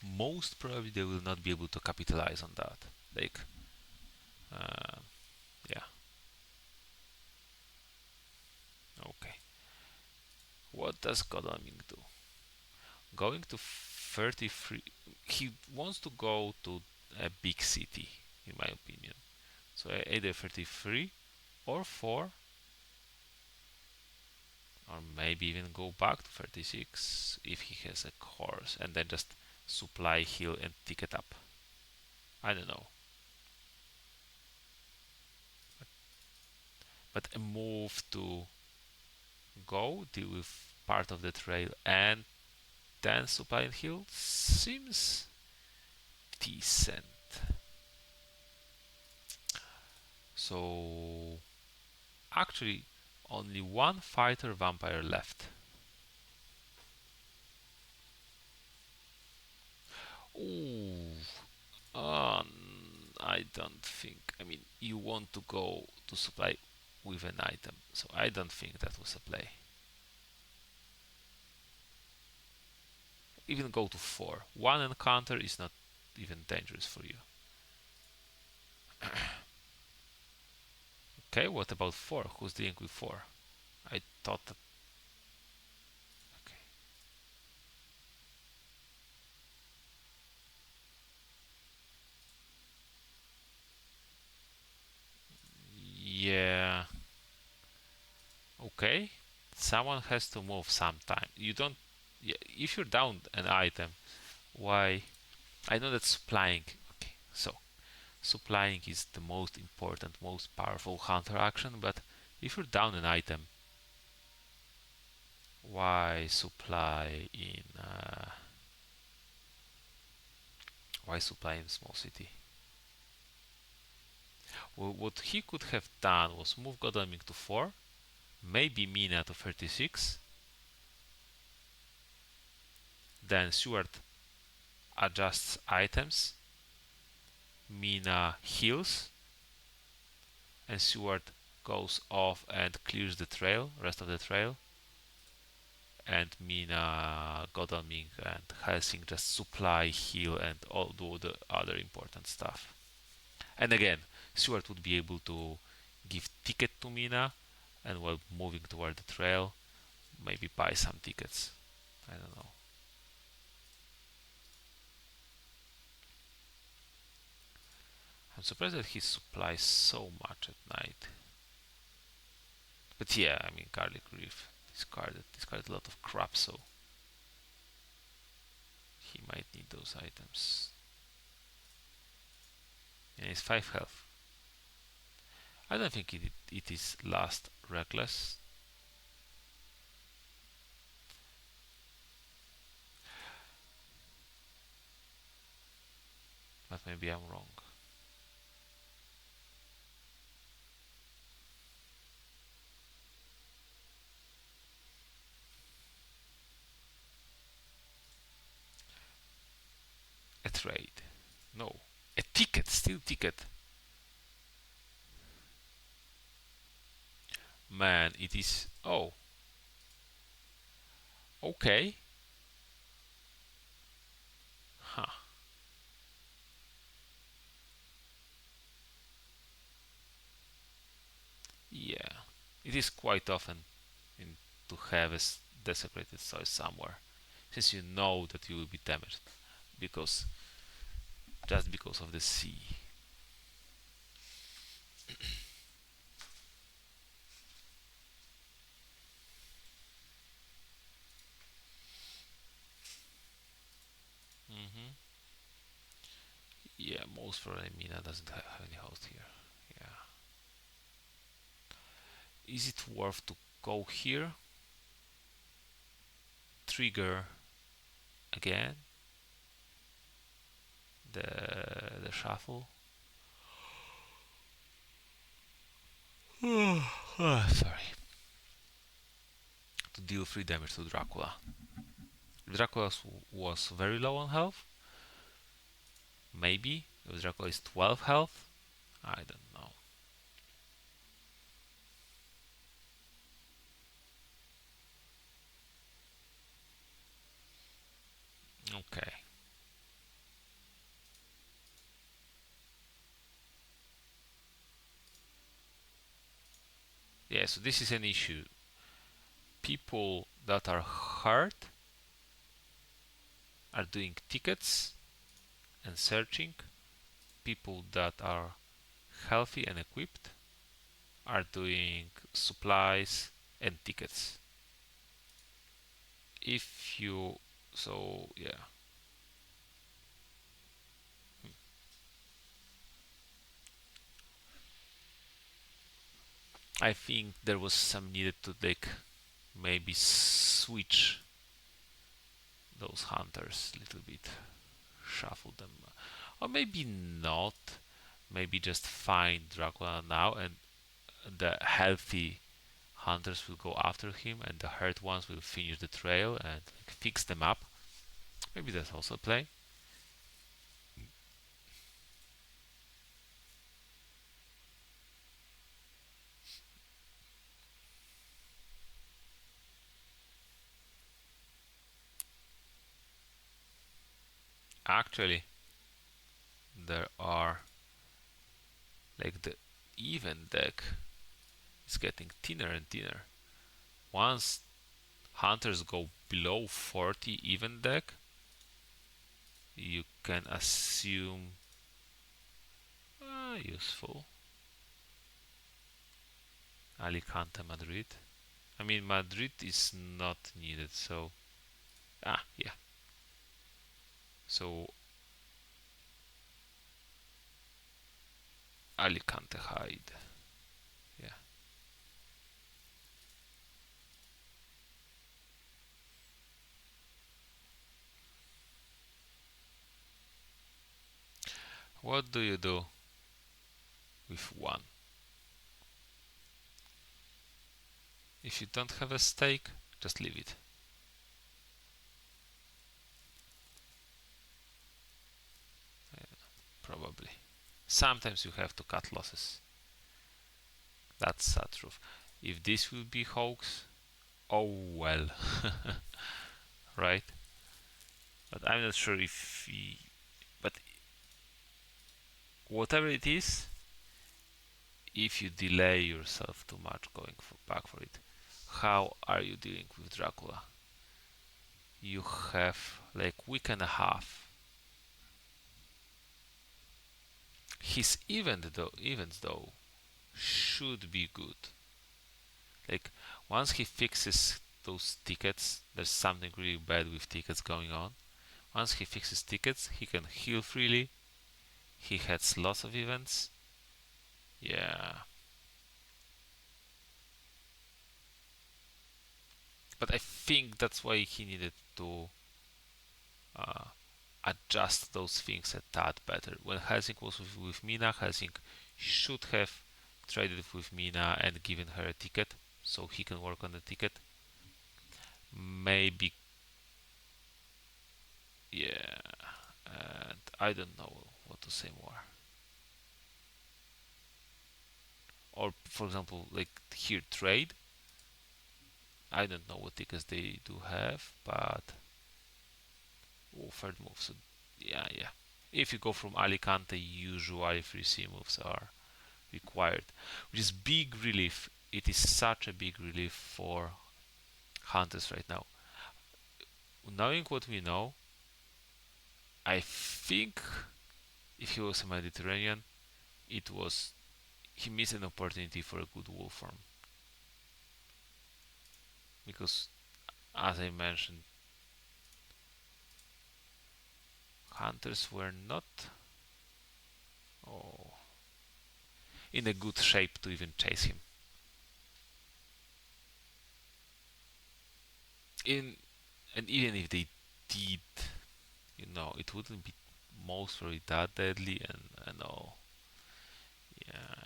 most probably they will not be able to capitalize on that. Like, yeah. Okay. What does Godalming do? Going to 33. He wants to go to a big city, in my opinion. So either 33 or 4, or maybe even go back to 36 if he has a horse, and then just supply, heal, and ticket up. I don't know. But a move to go, deal with part of the trail, and then supply and heal seems decent. So actually only one fighter vampire left. Ooh, I don't think. I mean, you want to go to supply with an item, so I don't think that was a play. Even go to 4. One encounter is not even dangerous for you. Okay, what about 4? Who's dealing with 4? I thought that. Okay. Yeah. Okay. Someone has to move sometime. You don't. Yeah, if you're down an item, why? I know that supplying. Okay, so supplying is the most important, most powerful hunter action, but if you're down an item, why supply in small city? Well, what he could have done was move Godalming to 4, maybe Mina to 36, then Seward adjusts items, Mina heals, and Seward goes off and clears the trail, rest of the trail, and Mina, Godalming, and Helsing just supply, heal, and all do the other important stuff. And again, Seward would be able to give ticket to Mina, and while moving toward the trail, maybe buy some tickets. I don't know. I'm surprised that he supplies so much at night. But yeah, I mean, Garlic Reef discarded a lot of crap, so he might need those items. And he's 5 health. I don't think it is last reckless. But maybe I'm wrong. A trade. No. A ticket, still ticket. Man, it is. Oh, okay. Huh. Yeah. It is quite often to have a desecrated soil somewhere, since you know that you will be damaged because just because of the sea. Hmm. Yeah, most probably Mina doesn't have any host here. Yeah. Is it worth to go here? Trigger again the shuffle. Sorry. To deal 3 damage to Dracula. Dracula was very low on health. Maybe if Dracula is 12 health. I don't know. Okay. Yeah, so this is an issue. People that are hurt are doing tickets and searching. People that are healthy and equipped are doing supplies and tickets. If you so yeah. I think there was some needed to like maybe switch those hunters a little bit, shuffle them, or maybe not. Maybe just find Dracula now, and the healthy hunters will go after him, and the hurt ones will finish the trail and like, fix them up. Maybe that's also a play. Actually, there are like the even deck is getting thinner and thinner. Once hunters go below 40 even deck, you can assume useful. Alicante, Madrid. I mean, Madrid is not needed, so yeah. So Alicante hide. Yeah. What do you do with one? If you don't have a stake, just leave it. Probably. Sometimes you have to cut losses. That's sad truth. If this will be hoax, oh well. Right? But I'm not sure if but whatever it is, if you delay yourself too much going back for it, how are you dealing with Dracula? You have like week and a half. His events though should be good. Like once he fixes those tickets, there's something really bad with tickets going on. Once he fixes tickets, he can heal freely. He has lots of events. Yeah. But I think that's why he needed to uh, adjust those things a tad better. When Helsing was with Mina, Helsing should have traded with Mina and given her a ticket so he can work on the ticket. Maybe, yeah. And I don't know what to say more. Or for example, like here trade. I don't know what tickets they do have, but third move. So yeah. If you go from Alicante, usually 3C moves are required, which is big relief. It is such a big relief for hunters right now. Knowing what we know, I think if he was a Mediterranean, it was he missed an opportunity for a good wolf farm because, as I mentioned, hunters were not oh, in a good shape to even chase him. In and even if they did, it wouldn't be most probably that deadly and all. Yeah.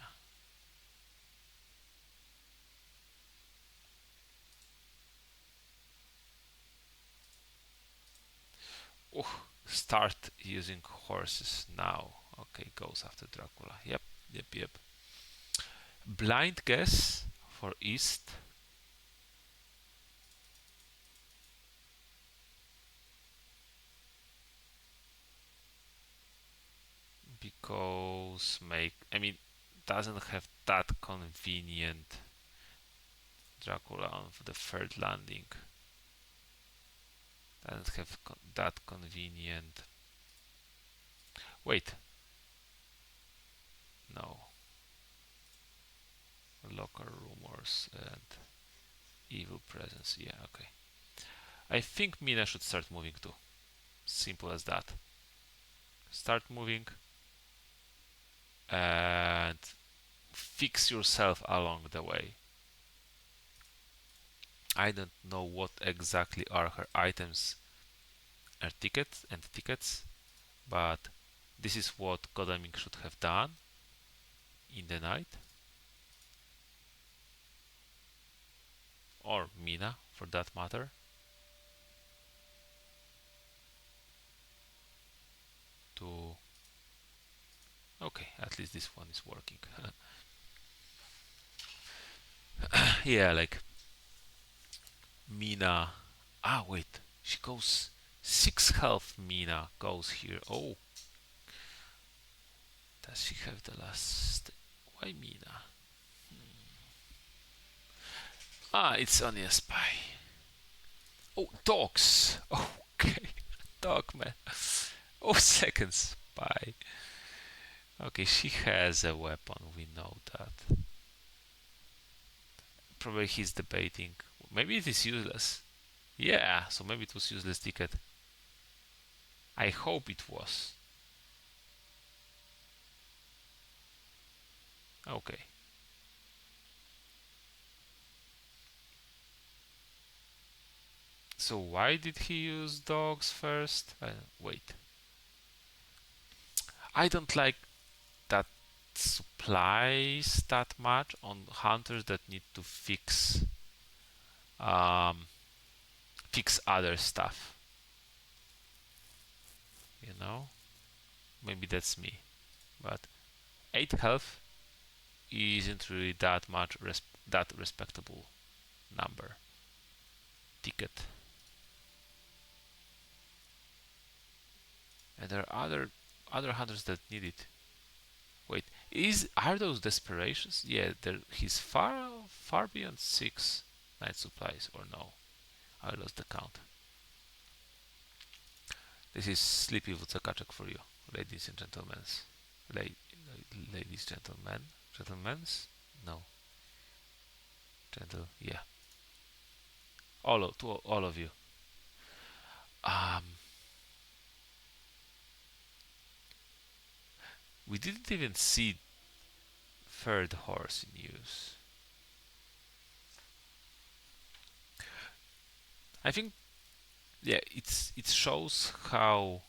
Oh, start using horses now. Okay, goes after Dracula. Yep. Blind guess for East. Because doesn't have that convenient Dracula on the third landing. Doesn't have that convenient. Wait, no. Local rumors and evil presence. Yeah, okay. I think Mina should start moving too. Simple as that. Start moving and fix yourself along the way. I don't know what exactly are her items and tickets, but this is what Kodaming should have done in the night. Or Mina, for that matter. To okay, at least this one is working. Yeah, like Mina. Ah, wait, she goes 6 health. Mina goes here. Oh, does she have the last? Why Mina? Ah, it's only a spy. Oh, dogs. Okay, dogman. Oh, second spy. Okay, she has a weapon. We know that. Probably he's debating. Maybe it is useless. Yeah, so maybe it was useless ticket. I hope it was. Okay. So why did he use dogs first? Wait. I don't like that supplies that much on hunters that need to um, fix other stuff. You know, maybe that's me, but 8 health isn't really that much that respectable number ticket. And there are other hunters that need it. Wait, are those desperations? Yeah, he's far beyond 6 night supplies, or no? I lost the count. This is Sleepy Wódka for you, ladies and gentlemen. Ladies, gentlemen's? No, yeah. To all of you. Um, we didn't even see third horse in use. I think, yeah, it shows how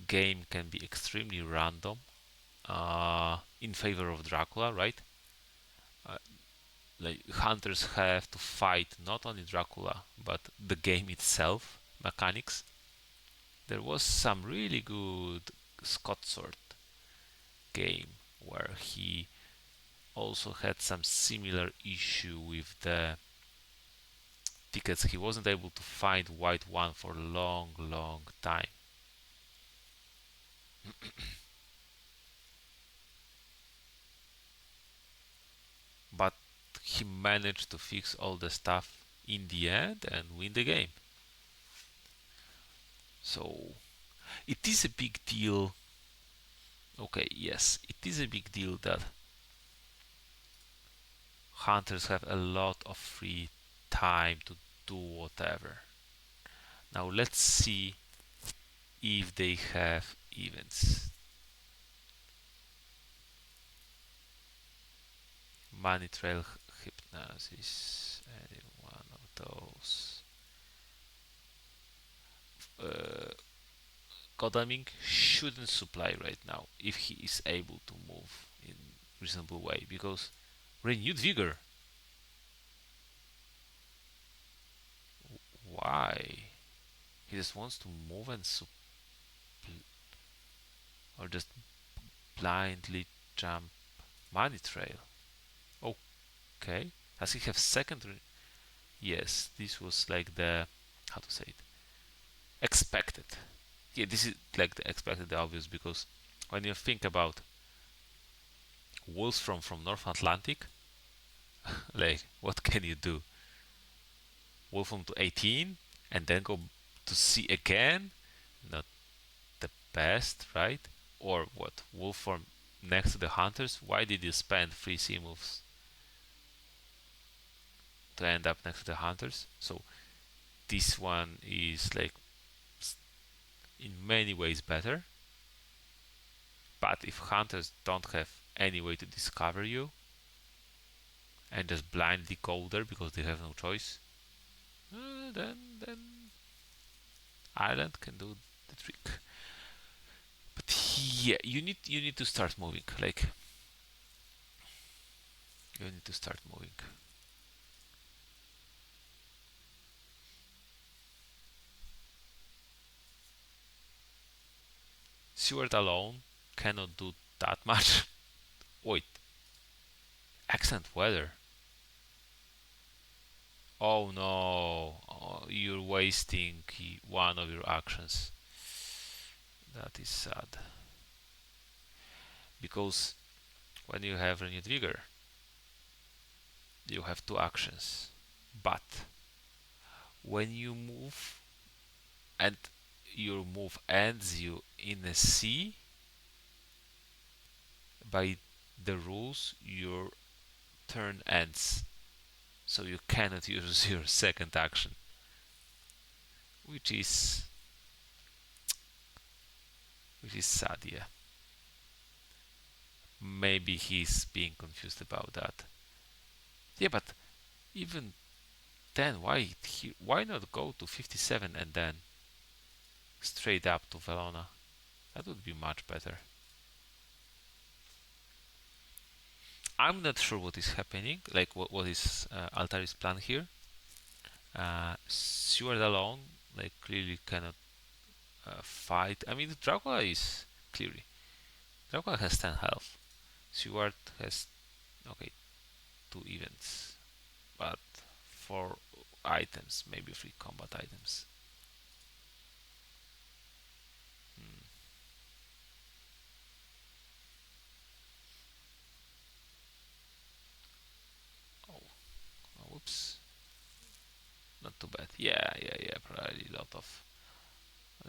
game can be extremely random in favor of Dracula, right? Uh, like hunters have to fight not only Dracula but the game itself, mechanics There was some really good Scott Sword game where he also had some similar issue with the tickets. He wasn't able to find white one for a long time. But he managed to fix all the stuff in the end and win the game. So it is a big deal. Okay, yes, it is a big deal that hunters have a lot of free time to do whatever. Now let's see if they have events. Money Trail Hypnosis, any one of those. Godalming shouldn't supply right now if he is able to move in reasonable way, because renewed vigor. Why? He just wants to move and or just blindly jump money trail. Okay. Does he have second? Yes, this was like the, how to say it, expected. Yeah, this is like the expected, the obvious, because when you think about wolves from North Atlantic, like what can you do? Wolf from to 18 and then go to sea again? Not the best, right? Or what? Wolf form next to the hunters? Why did you spend 3 sea moves to end up next to the hunters? So this one is like in many ways better. But if hunters don't have any way to discover you and just blindly go there because they have no choice, then Ireland can do the trick. But yeah, you need to start moving. Like you need to start moving. Seward alone cannot do that much. Wait, excellent weather. Oh no, oh, you're wasting one of your actions. That is sad. Because when you have renewed vigor, you have 2 actions. But when you move and your move ends you in a sea, by the rules your turn ends, so you cannot use your second action, which is sad. Yeah, maybe he's being confused about that. Yeah, but even then, why not go to 57 and then straight up to Verona? That would be much better. I'm not sure what is happening, like what is Altaris' plan here. Steward alone, like clearly cannot fight. I mean, Dracula is clearly. Dracula has 10 health. Steward has, okay, 2 events, but 4 items, maybe 3 combat items. Hmm. Oh, oh, whoops. Not too bad. Yeah. Probably a lot of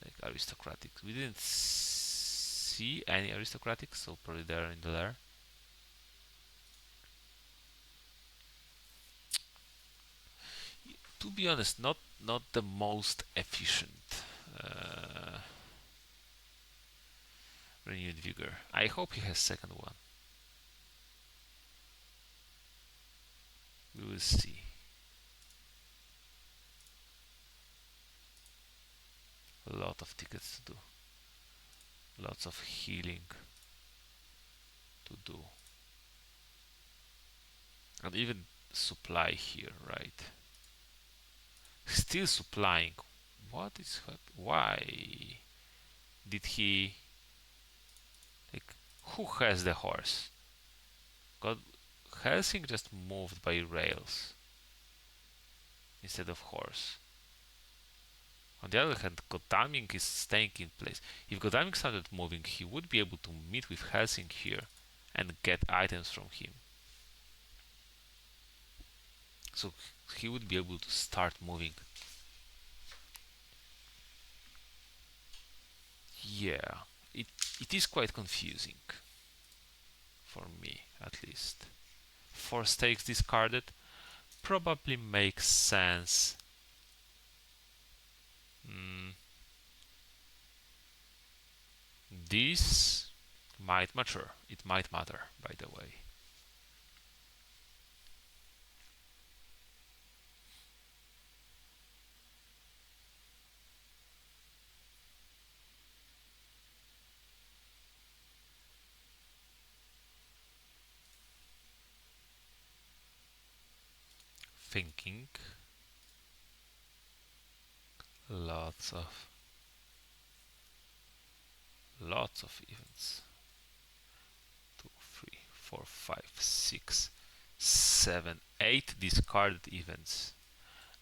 like aristocratic. We didn't see any aristocratic, so probably they're in the lair. To be honest, not the most efficient renewed vigor. I hope he has second one. We will see. A lot of tickets to do. Lots of healing to do. And even supply here, right? Still supplying. What is why? Did he, like, who has the horse? God, Helsing just moved by rails instead of horse. On the other hand, Godalming is staying in place. If Godalming started moving, he would be able to meet with Helsing here and get items from him. So he would be able to start moving. Yeah, it is quite confusing. For me, at least. 4 stakes discarded probably makes sense. This might mature. It might matter, by the way. Thinking. Lots of events. 2, 3, 4, 5, 6, 7, 8 discarded events.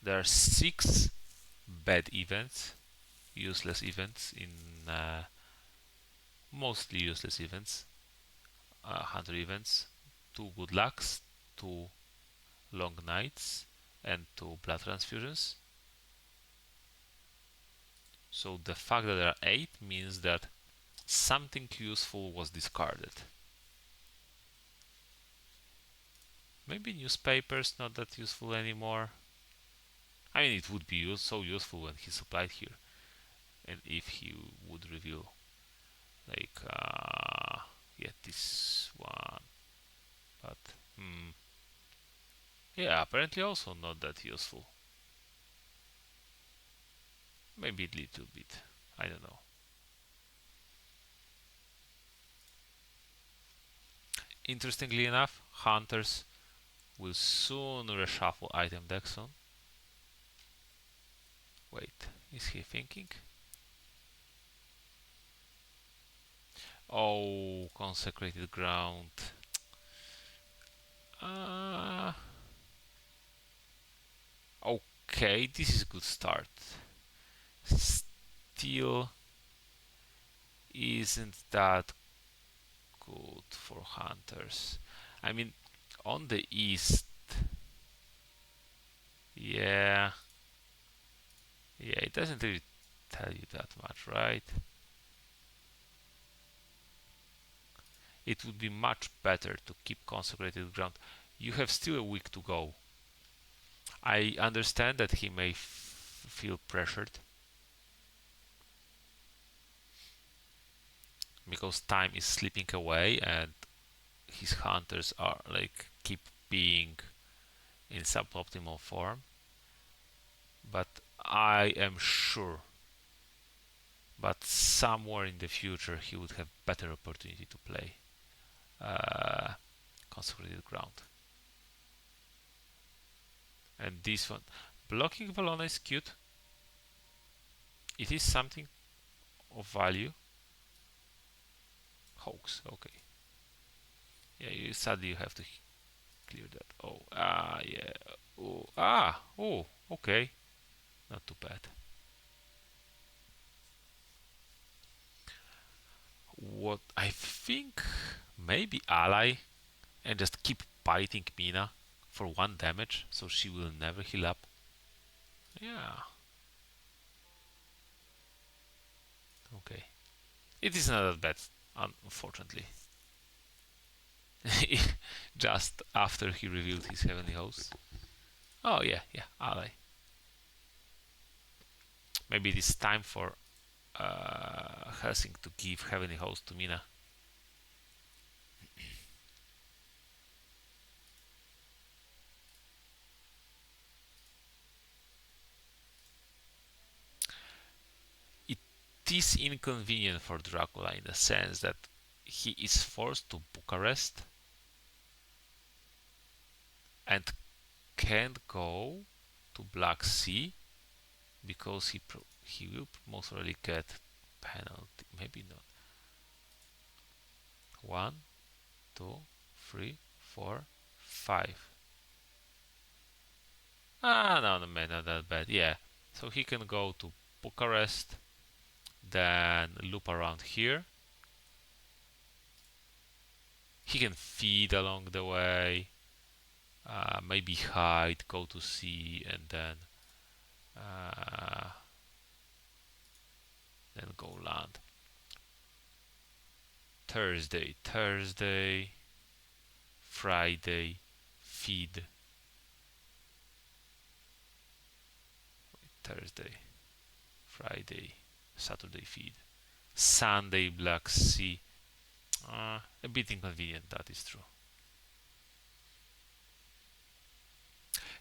There are 6 bad events, useless events in mostly useless events, 100 events, 2 good lucks, 2 long nights, and 2 blood transfusions. So the fact that there are 8 means that something useful was discarded. Maybe newspapers not that useful anymore. I mean, it would be so useful when he supplied here, and if he would reveal, like, yeah, this one, but yeah, apparently also not that useful. Maybe a little bit, I don't know. Interestingly enough, hunters will soon reshuffle item Dexon. Wait, is he thinking? Oh, consecrated ground. Okay, this is a good start. Still isn't that good for hunters. I mean, on the east, yeah, it doesn't really tell you that much, right? It would be much better to keep consecrated ground. You have still a week to go. I understand that he may feel pressured because time is slipping away and his hunters are like keep being in suboptimal form. But I am sure but somewhere in the future he would have better opportunity to play consecrated ground. And this one, blocking Valona is cute. It is something of value. Hoax, okay. Yeah, sadly you have to clear that. Oh, yeah. Oh, okay. Not too bad. What I think, maybe ally and just keep biting Mina for 1 damage so she will never heal up. Yeah. Okay. It is not that bad, unfortunately. Just after he revealed his heavenly host. Oh yeah, ally. Maybe it is time for Helsing to give heavenly host to Mina. It is inconvenient for Dracula in the sense that he is forced to Bucharest and can't go to Black Sea because he will most probably get penalty. Maybe not. 1, 2, 3, 4, 5. Ah, no, no, man, not that bad. Yeah. So he can go to Bucharest, then loop around here. He can feed along the way, maybe hide, go to sea, and then go land. Thursday, Friday, feed. Thursday, Friday, Saturday feed. Sunday, Black Sea. A bit inconvenient, that is true.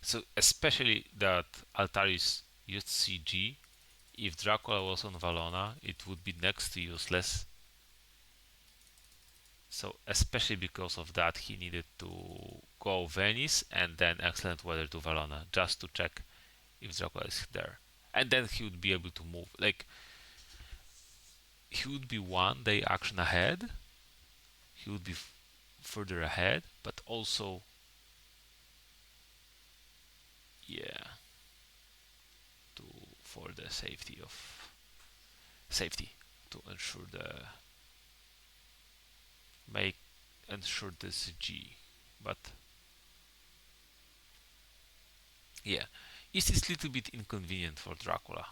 So especially that Altaris used CG. If Dracula was on Valona, it would be next to useless. So especially because of that, he needed to go Venice and then excellent weather to Valona just to check if Dracula is there. And then he would be able to move. Like, he would be 1 day action ahead. He would be further ahead, but also, yeah, for the safety to ensure this G. But yeah, it is a little bit inconvenient for Dracula.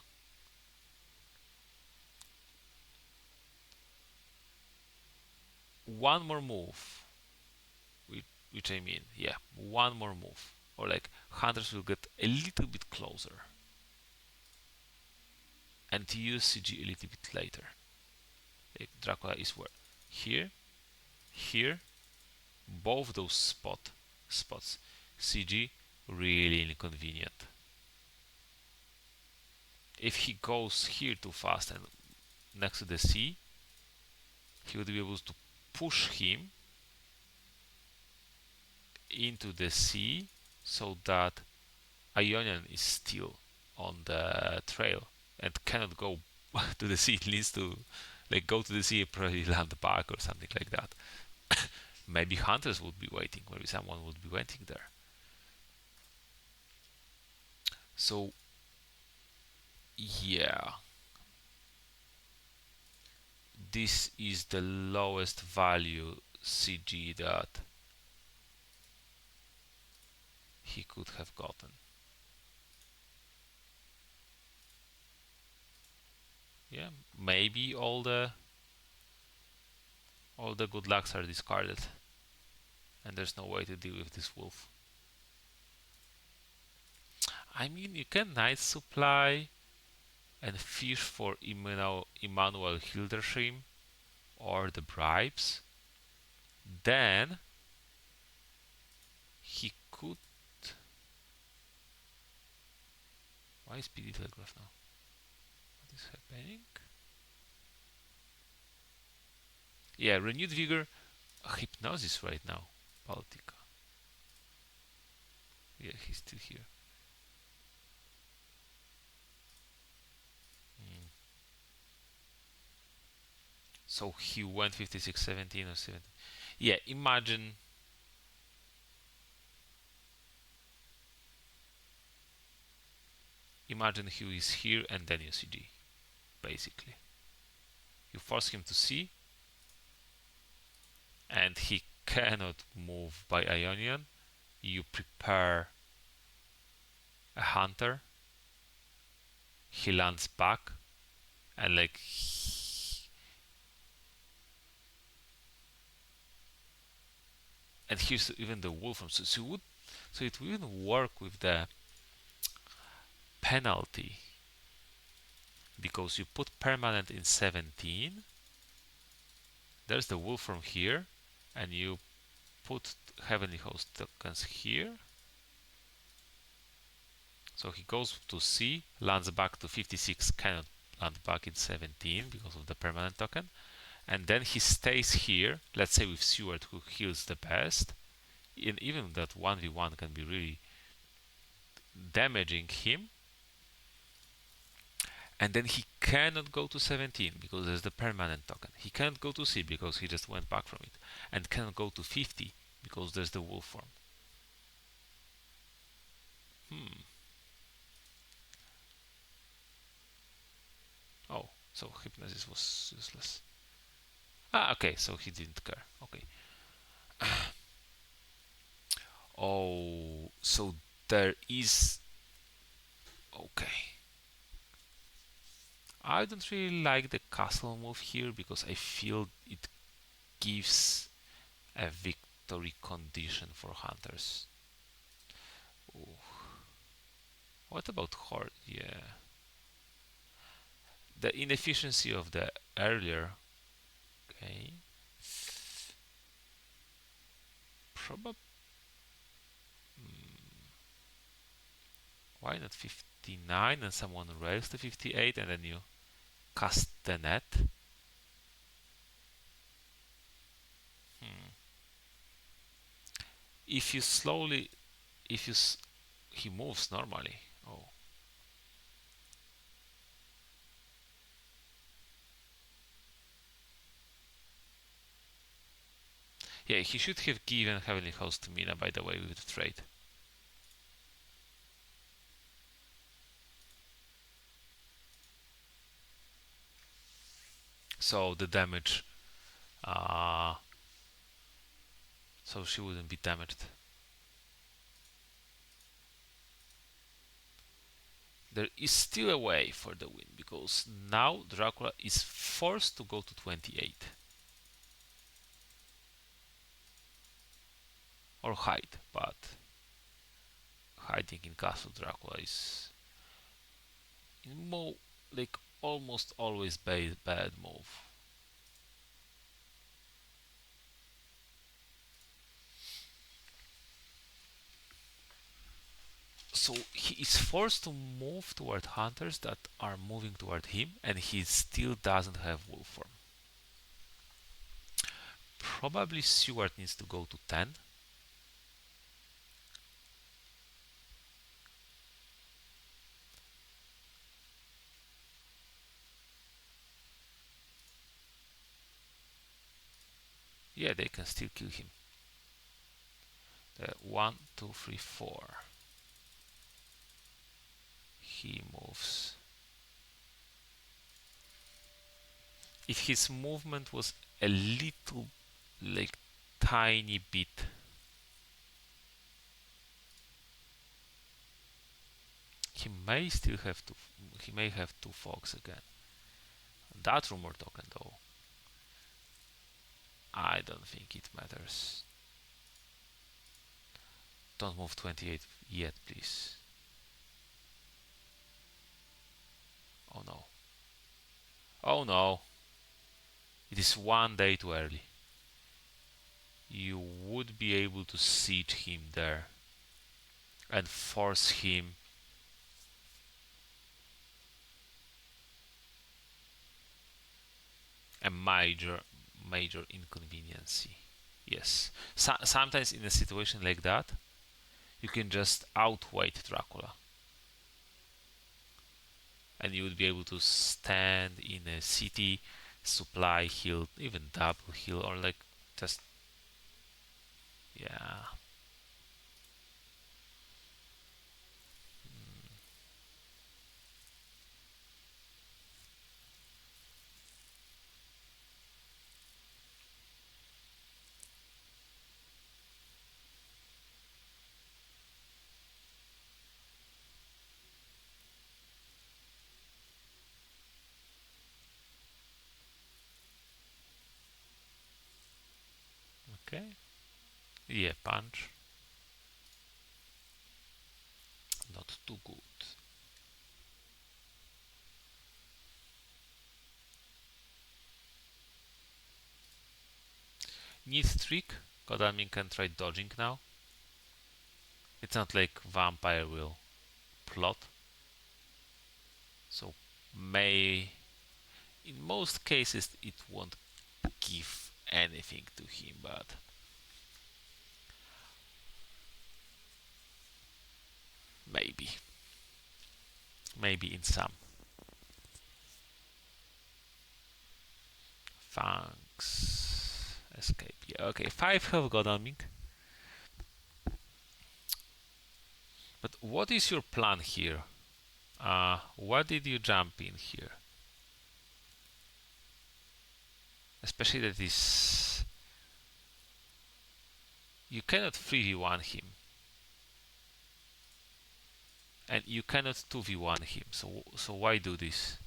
One more move, which I mean, yeah, one more move, or like hunters will get a little bit closer and to use CG a little bit later. Like Dracula is where? Here, here, both those spots. CG really inconvenient. If he goes here too fast and next to the sea, he would be able to push him into the sea so that Ionian is still on the trail and cannot go to the sea. It needs to like go to the sea and probably land back or something like that. Maybe hunters would be waiting. Maybe someone would be waiting there. So yeah, this is the lowest value CG that he could have gotten. Yeah, maybe all the good lucks are discarded and there's no way to deal with this wolf. I mean, you can night supply and fish for Immanuel Hildesheim or the bribes. Then he could. Why is PD Telegraph now? What is happening? Yeah, renewed vigor, hypnosis right now. Baltica. Yeah, he's still here. So he went 56, 17 or 17. Yeah, imagine. Imagine he is here and then you CG, basically. You force him to see, and he cannot move by Ionian. You prepare a hunter. He lands back, and like and here's even the wolf from so it wouldn't work with the penalty because you put permanent in 17. There's the wolf from here, and you put heavenly host tokens here. So he goes to C, lands back to 56, cannot land back in 17 because of the permanent token. And then he stays here, let's say with Seward, who heals the best. And even that 1v1 can be really damaging him. And then he cannot go to 17 because there's the permanent token. He can't go to C because he just went back from it. And cannot go to 50 because there's the wolf form. Oh, so hypnosis was useless. Ah, okay, so he didn't care. Okay. Oh, so there is. Okay. I don't really like the castle move here because I feel it gives a victory condition for hunters. Ooh. What about horde? Yeah. The inefficiency of the earlier. Okay. Probably. Why not 59 and someone rails to 58 and then you cast the net? Hmm. If you slowly, if you, he moves normally. Oh, yeah, he should have given Heavenly Host to Mina, by the way, with the trade. So the damage, uh, so she wouldn't be damaged. There is still a way for the win because now Dracula is forced to go to 28 or hide, but hiding in Castle Dracula is like almost always bad move. So he is forced to move toward hunters that are moving toward him, and he still doesn't have wolf form. Probably Stewart needs to go to 10. Yeah, they can still kill him. 1, 2, 3, 4. He moves. If his movement was a little, like, tiny bit, he may still have to. He may have two fogs again. That rumor token, though, I don't think it matters. Don't move 28 yet, please. Oh no. Oh no. It is 1 day too early. You would be able to siege him there and force him. A major inconvenience. Yes. Sometimes in a situation like that, you can just outweight Dracula. And you would be able to stand in a city, supply heal, even double heal, or like just. Yeah. Okay. Yeah, punch. Not too good. Needs trick. Kodamin can try dodging now. It's not like vampire will plot. So may in most cases it won't give anything to him, but maybe in some. Fangs. Escape. Yeah, okay. 5 have got on me. But what is your plan here? What did you jump in here? Especially that is... You cannot 3v1 him. And you cannot 2v1 him. So why do this?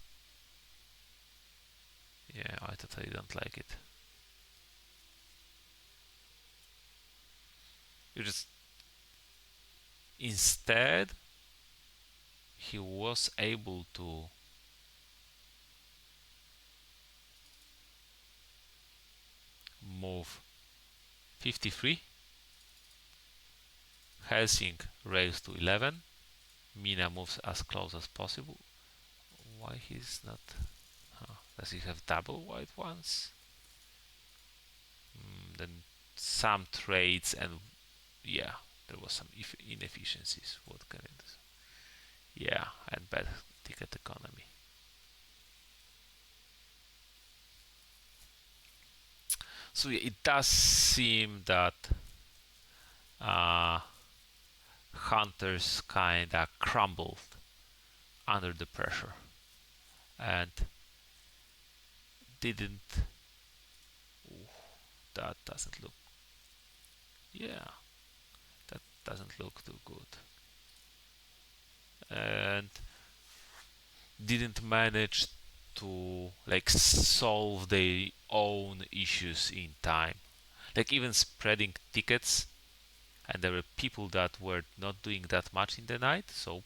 Yeah, I totally don't like it. You just... Instead, he was able to move 53. Helsing raised to 11. Mina moves as close as possible. Why he's not... does he have double white ones? Then some trades and... Yeah, there was some inefficiencies. What can it do? Yeah, and bad ticket economy. So yeah, it does seem that hunters kinda crumbled under the pressure and didn't... Ooh, that doesn't look... Yeah, that doesn't look too good. And didn't manage to like solve their own issues in time. Like even spreading tickets, and there were people that were not doing that much in the night, so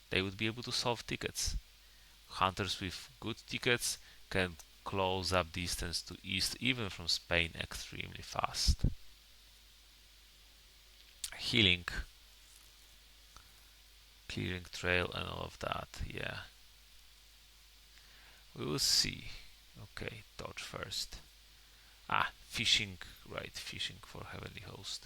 they would be able to solve tickets. Hunters with good tickets can close up distance to east, even from Spain, extremely fast. Healing, clearing trail and all of that, yeah. We will see. Okay, dodge first. Fishing, right, fishing for Heavenly Host.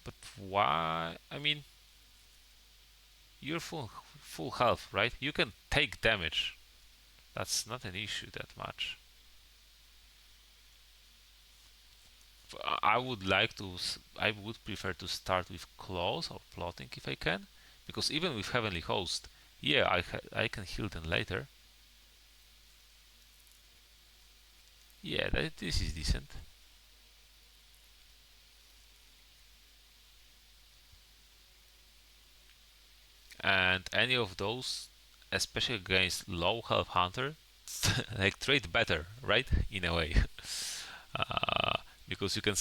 But why? I mean, you're full health, right? You can take damage. That's not an issue that much. I would prefer to start with claws or plotting if I can, because even with Heavenly Host, yeah, I can heal them later. Yeah, this is decent. And any of those, especially against low health hunter, like trade better, right? In a way, because you can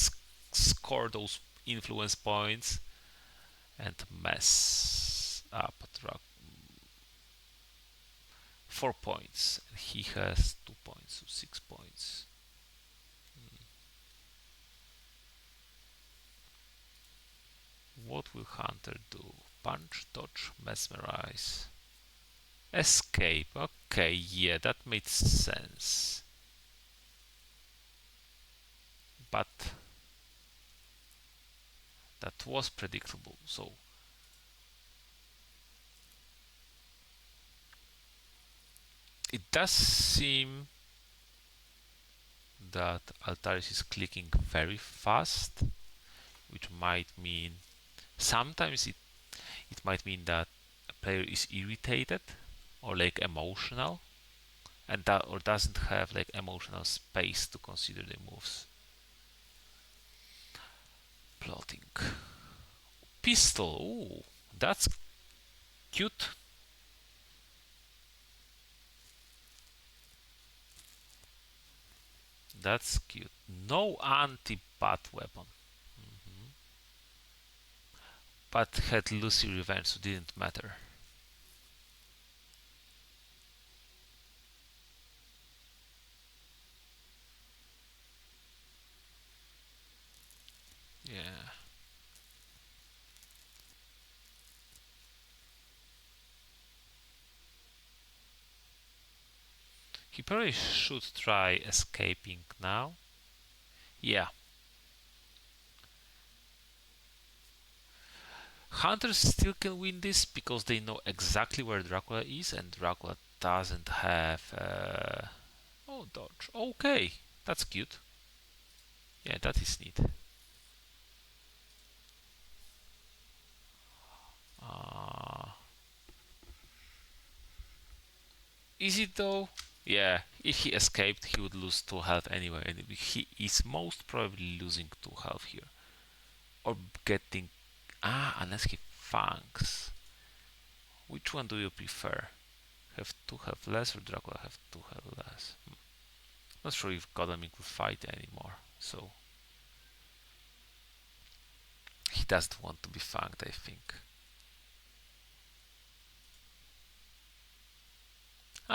score those influence points and mess up. 4 points, and he has 2 points, so 6 points. What will Hunter do? Punch, dodge, mesmerize, escape. Okay, yeah, that made sense. But that was predictable, so it does seem that Altaris is clicking very fast, which might mean sometimes it might mean that a player is irritated or like emotional, and that or doesn't have like emotional space to consider the moves. Plotting. Pistol. Ooh, that's cute. That's cute. No anti-bat weapon. But had Lucy revenge, so didn't matter. Yeah. He probably should try escaping now. Yeah. Hunters still can win this because they know exactly where Dracula is, and Dracula doesn't have oh, dodge. Okay, that's cute. Yeah, that is neat. Uh, is it though? Yeah, if he escaped, he would lose 2 health anyway, and he is most probably losing 2 health here. Or getting... unless he Fangs. Which one do you prefer? Have 2 health less or Dracula have 2 health less? Not sure if Godalming will fight anymore, so... He doesn't want to be fanged, I think.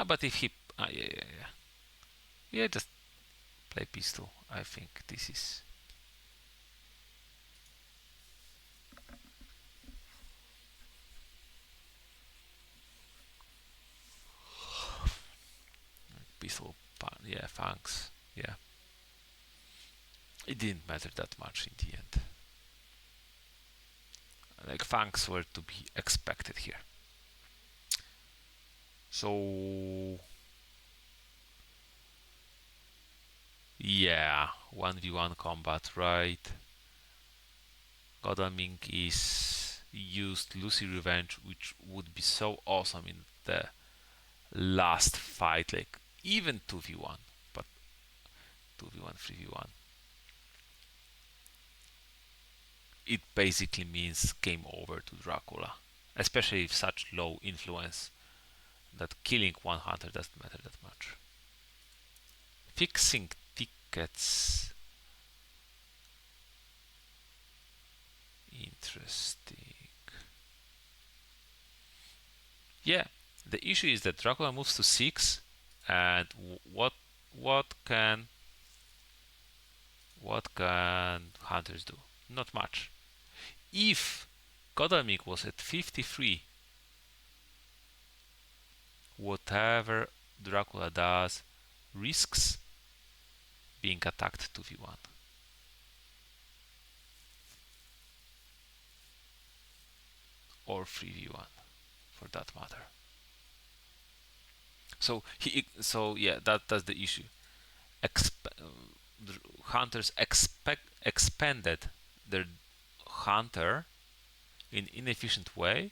But if he... yeah. Yeah, just play pistol. I think this is... Pistol... Yeah, Fangs. Yeah. It didn't matter that much in the end. Like, Fangs were to be expected here. So... Yeah, 1v1 combat, right? Godalming is used Lucy Revenge, which would be so awesome in the last fight, like even 2v1, but 2v1, 3v1. It basically means game over to Dracula, especially if such low influence that killing one hunter doesn't matter that much. Fixing tickets. Interesting. Yeah, the issue is that Dracula moves to 6, and what can hunters do? Not much. If Godalming was at 53, whatever Dracula does risks being attacked 2v1. Or 3v1 for that matter. So yeah, that's the issue. Hunters expanded their hunter in inefficient way,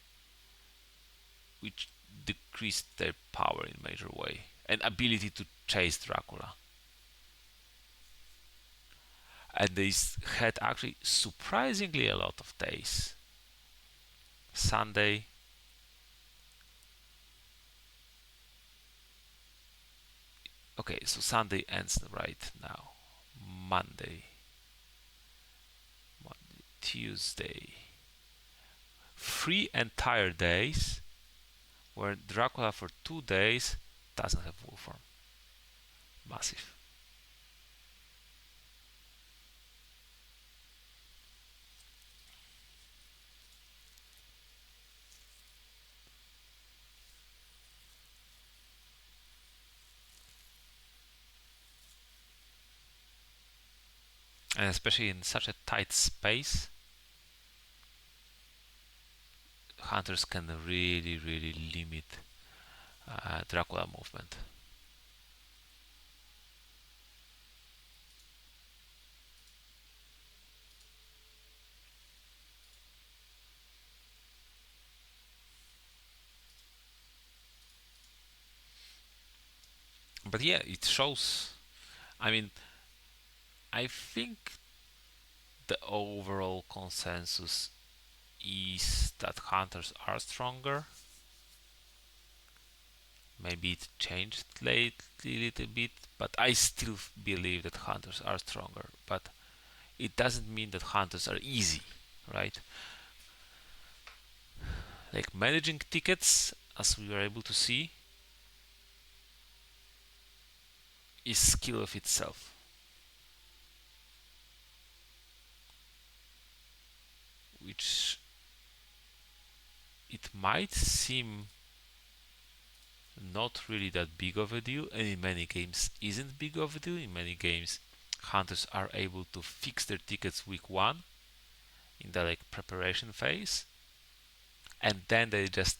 which decreased their power in major way and ability to chase Dracula. And they had actually surprisingly a lot of days. Sunday, okay, so Sunday ends right now. Monday, Tuesday, 3 entire days where Dracula for 2 days doesn't have wolf form. Massive. And especially in such a tight space, hunters can really limit Dracula movement. But yeah, it shows. I mean, I think the overall consensus is that hunters are stronger. Maybe it changed lately a little bit, but I still believe that hunters are stronger. But it doesn't mean that hunters are easy, right? Like managing tickets, as we were able to see, is skill of itself. Which it might seem not really that big of a deal, and in many games isn't big of a deal. In many games, hunters are able to fix their tickets week 1 in the like preparation phase, and then they just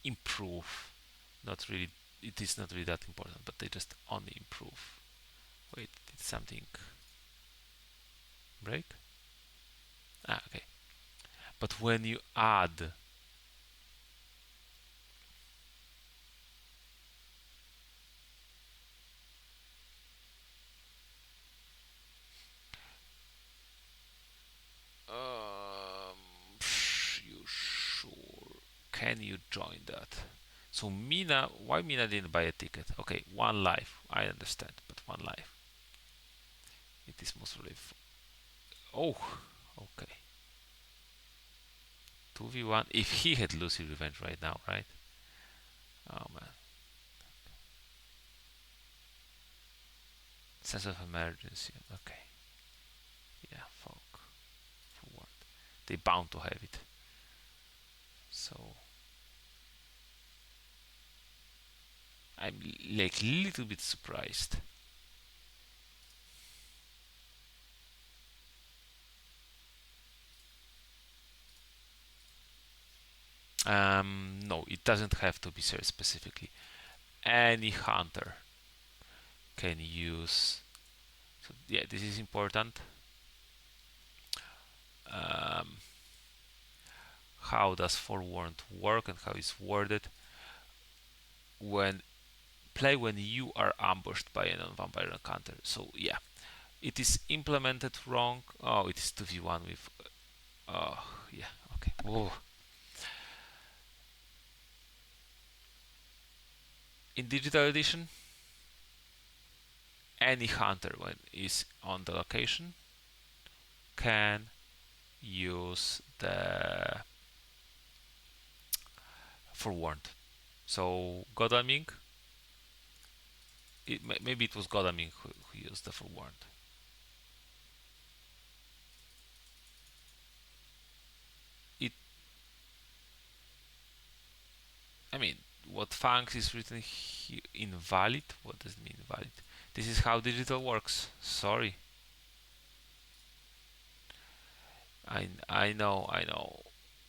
improve. Not really, it is not really that important, but they just only improve. Wait, did something break? Ah, okay. But when you add you sure? Can you join that? So Mina, why Mina didn't buy a ticket? Okay, one life, I understand, but one life. It is most probably. Oh, okay. 2v1. If he had Lucy Revenge right now, right? Oh man. Sense of emergency. Okay. Yeah, folk. Forward. They bound to have it. So I'm like little bit surprised. No, it doesn't have to be said specifically. Any hunter can use. So yeah, this is important. Um, how does forewarned work and how it's worded? When play when you are ambushed by a non-vampire encounter. So yeah, it is implemented wrong. Oh, it is 2v1 with. Oh yeah, okay. Whoa. In digital edition, any hunter when is on the location can use the forewarned. So Godalming, maybe it was Godalming who used the forewarned. It, I mean, what Fangs is written here invalid. What does it mean invalid? This is how digital works. Sorry. I know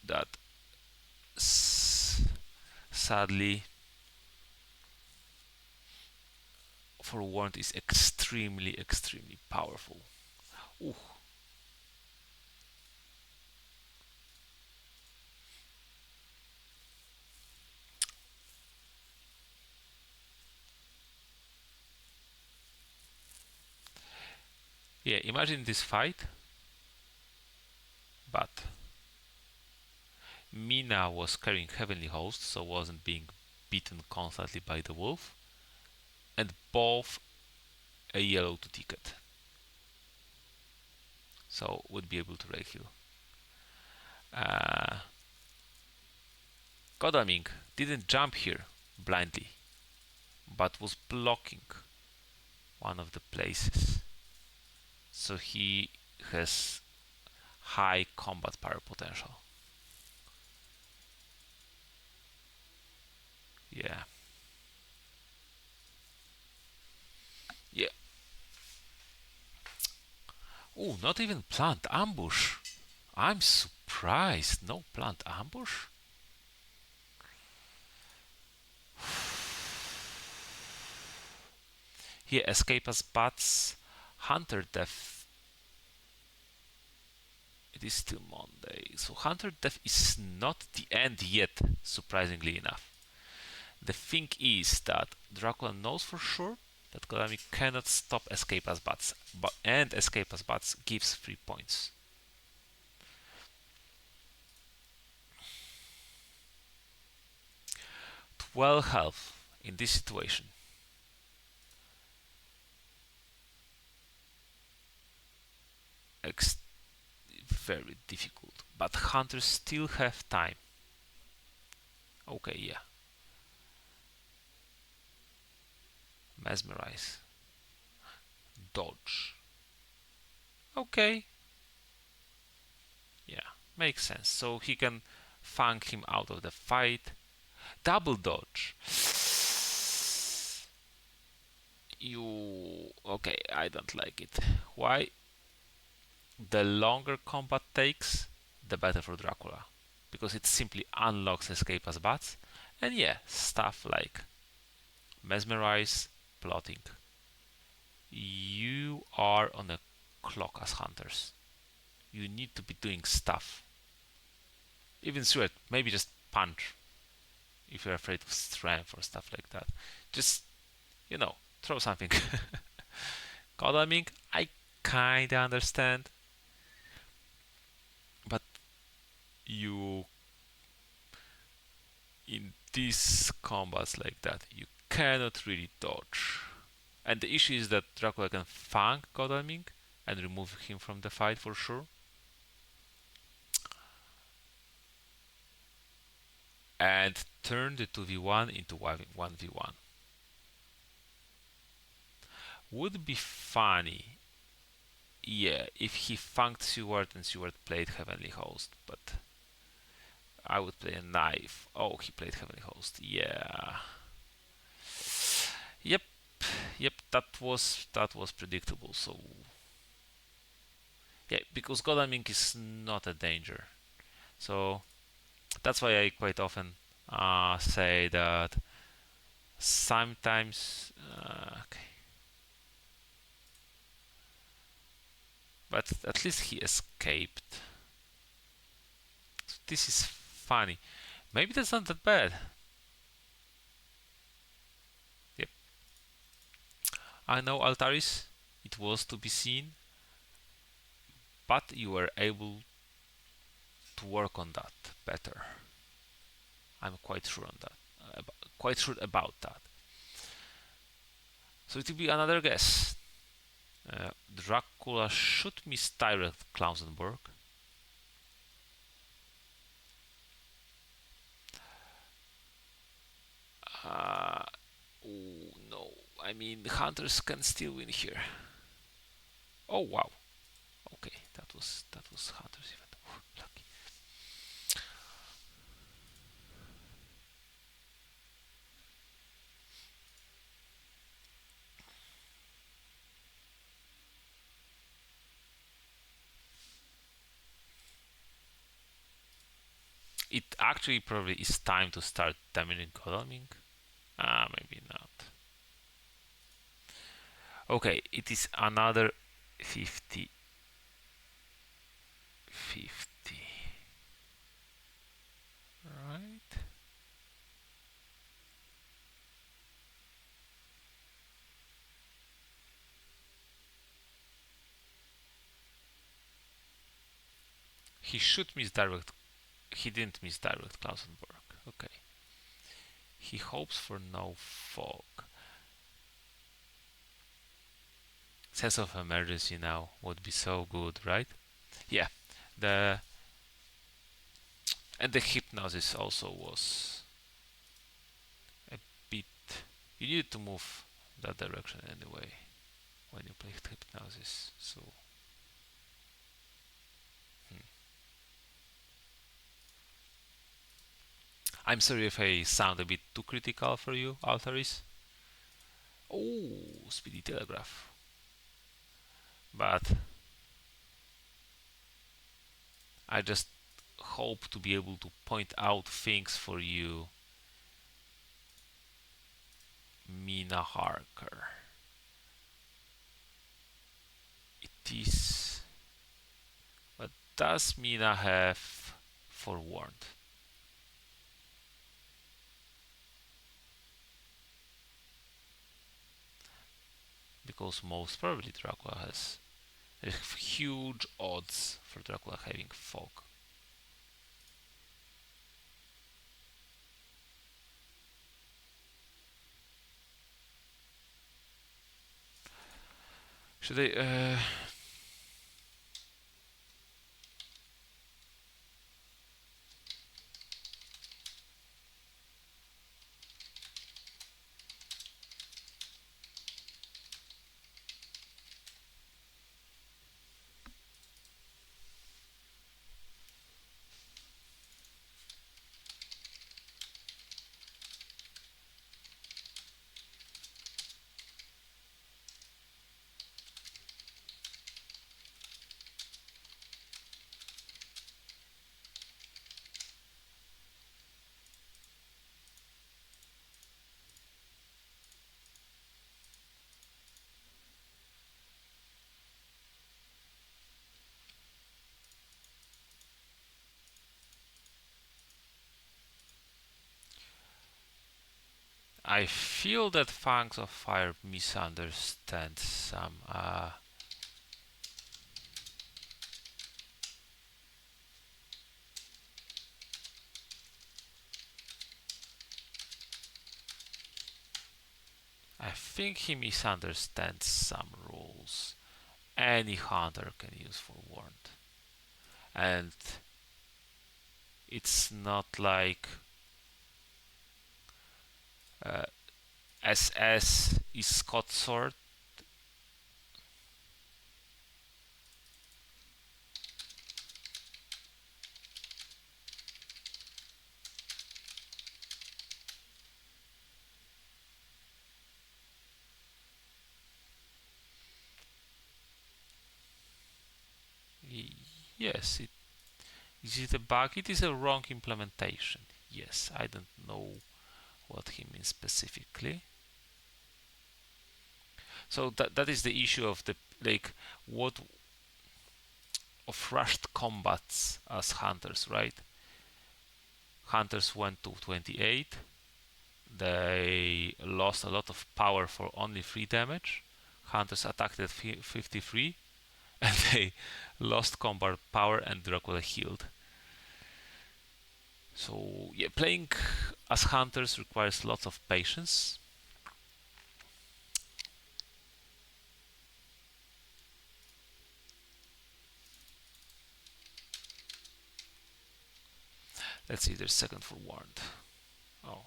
that sadly forewarned is extremely powerful. Ooh. Yeah, imagine this fight, but Mina was carrying Heavenly Host, so wasn't being beaten constantly by the wolf, and both a yellow to ticket, so would be able to rake heal. Godalming didn't jump here blindly, but was blocking one of the places, so he has high combat power potential. Yeah. Yeah. Oh, not even plant ambush. I'm surprised. No plant ambush? Here, escape as bats. Hunter Death. It is still Monday. So Hunter Death is not the end yet, surprisingly enough. The thing is that Dracula knows for sure that Konami cannot stop escape as bats, and escape as bats gives 3 points. 12 health in this situation. Very difficult, but hunters still have time. Okay, yeah. Mesmerize. Dodge. Okay. Yeah, makes sense. So he can fang him out of the fight. Double dodge. You. Okay, I don't like it. Why? The longer combat takes, the better for Dracula. Because it simply unlocks escape as bats. And yeah, stuff like Mesmerize, plotting. You are on a clock as hunters. You need to be doing stuff. Even sword, maybe just punch if you're afraid of strength or stuff like that. Just, throw something. Condemning, I kinda understand, but you in these combats like that, you cannot really dodge. And the issue is that Dracula can fang Godalming and remove him from the fight for sure. And turn the 2v1 into 1v1. Would be funny, yeah, if he fanged Seward and Seward played Heavenly Host, but I would play a knife. Oh, he played Heavenly Host, yeah. Yep, that was predictable. So yeah, because Godalming is not a danger. So that's why I quite often say that sometimes okay. But at least he escaped. So this is funny. Maybe that's not that bad. Yep. I know Altaris, it was to be seen, but you were able to work on that better. I'm quite sure on that. Quite sure about that. So it will be another guess. Dracula should misdirect Klausenberg. Oh no, I mean hunters can still win here. Oh wow. Okay, that was hunters event. Lucky. It actually probably is time to start damaging Godalming. Maybe not. Okay, it is another 50. 50. Right? He should misdirect. He didn't misdirect Klausenberg. Okay. He hopes for no fog. Sense of emergency now would be so good, right? Yeah. The and the hypnosis also was a bit. You needed to move that direction anyway when you played hypnosis. So I'm sorry if I sound a bit too critical for you, Altaris. Oh, speedy telegraph. But I just hope to be able to point out things for you, Mina Harker. It is. What does Mina have forewarned? Because most probably Dracula has. There's huge odds for Dracula having fog. Should I? I feel that Fangs of Fire misunderstands some. I think he misunderstands some rules. Any hunter can use forewarned, and it's not like SS is Scott Sword. Yes, is it a bug? It is a wrong implementation. Yes, I don't know what he means specifically. So that is the issue of the like what of rushed combats as hunters, right? Hunters went to 28. They lost a lot of power for only 3 damage. Hunters attacked at 53 and they lost combat power and Dracula healed. So yeah, playing as hunters requires lots of patience. Let's see, there's second for warned. Oh.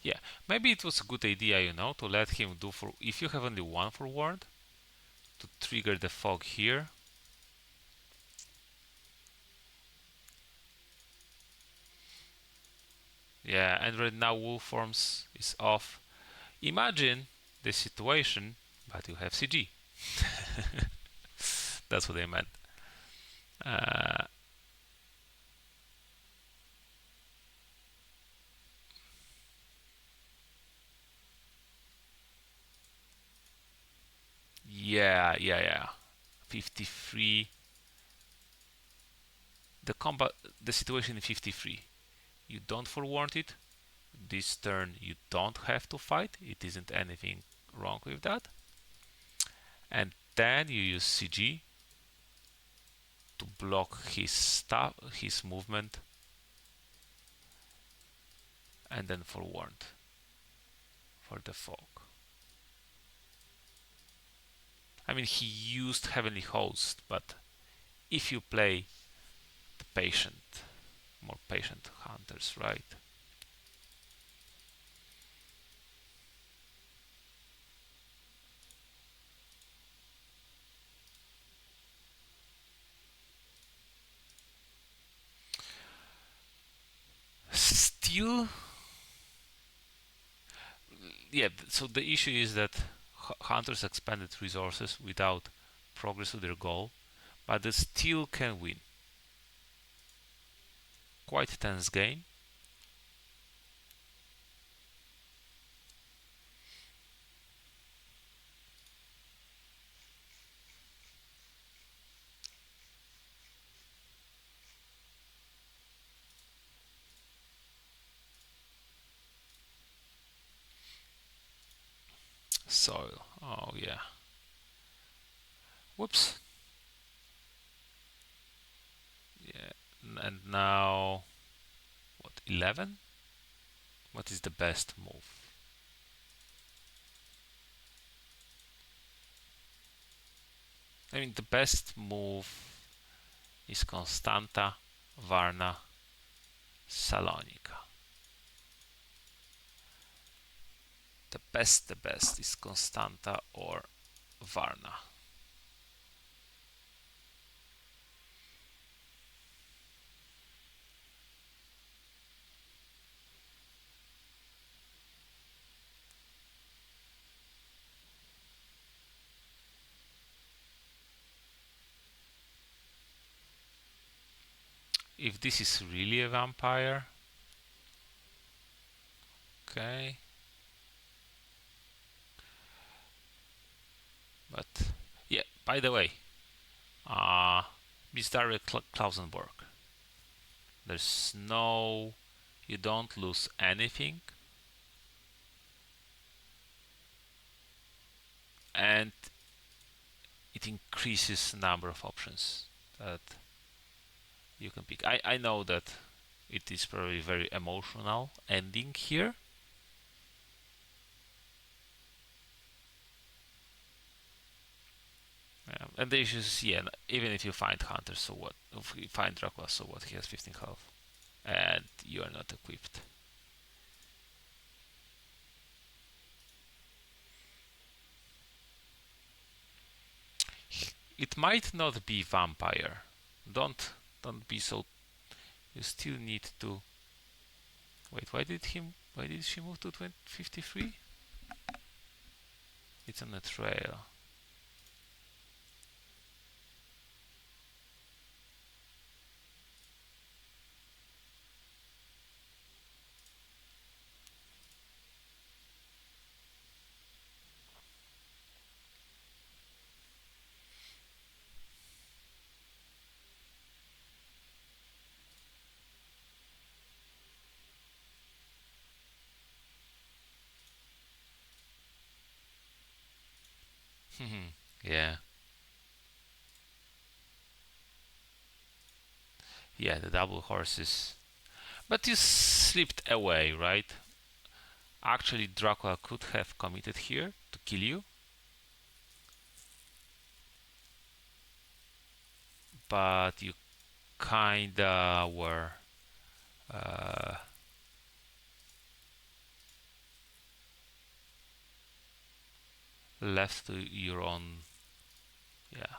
Yeah, maybe it was a good idea, to let him do for if you have only one for warned, to trigger the fog here. Yeah, and right now wolf forms is off. Imagine the situation, but you have CG. That's what I meant. Uh, yeah. 53. The situation in 53. You don't forewarn it. This turn you don't have to fight. It isn't anything wrong with that. And then you use CG to block his stuff, his movement, and then forewarned for the fog. I mean, he used Heavenly Host, but if you play the patient, more patient hunters, right? Still, yeah. So the issue is that hunters expended resources without progress to their goal, but they still can win. Quite tense game. Soil. Oh yeah. Whoops. Yeah. And now what? 11. What is the best move? I mean, the best move is Constanta, Varna, Salonika. The best is Constanta or Varna. if this is really a vampire. Okay. But yeah, by the way, Mr. Klausenberg, there's no, you don't lose anything, and it increases number of options that you can pick. I know that it is probably very emotional ending here. And the issue is, yeah, even if you find Hunter, so what? If you find Dracula, so what? He has 15 health. And you are not equipped. It might not be vampire. Don't be so. You still need to. Wait, why did she move to 53? It's on a trail. Yeah. Yeah, the double horses. But you slipped away, right? Actually, Dracula could have committed here to kill you. But you kinda were left to your own. Yeah.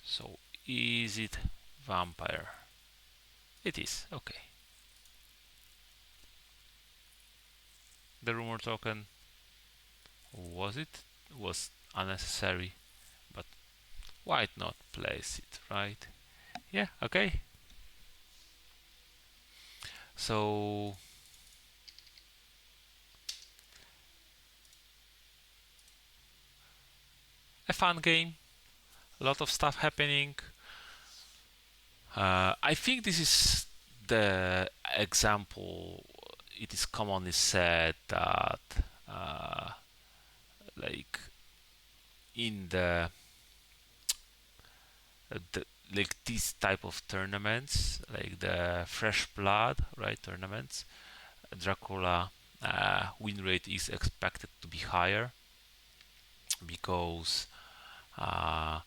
So is it vampire? It is. Okay. The rumor token, was unnecessary, but why not place it, right? Yeah. Okay. So a fun game, a lot of stuff happening. I think this is the example. It is commonly said that like in the like these type of tournaments, like the fresh blood, right, tournaments, Dracula win rate is expected to be higher because uh,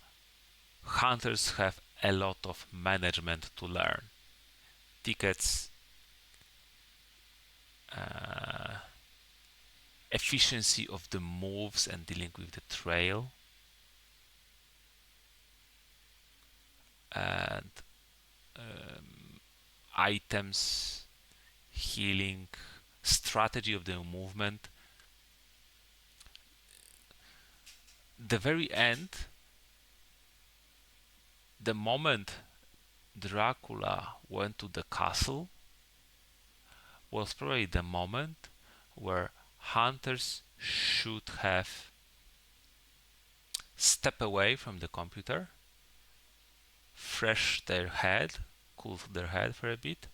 hunters have a lot of management to learn. Tickets, uh, efficiency of the moves and dealing with the trail, and items, healing, strategy of the movement. The very end, the moment Dracula went to the castle, was probably the moment where hunters should have stepped away from the computer, fresh their head, cooled their head for a bit,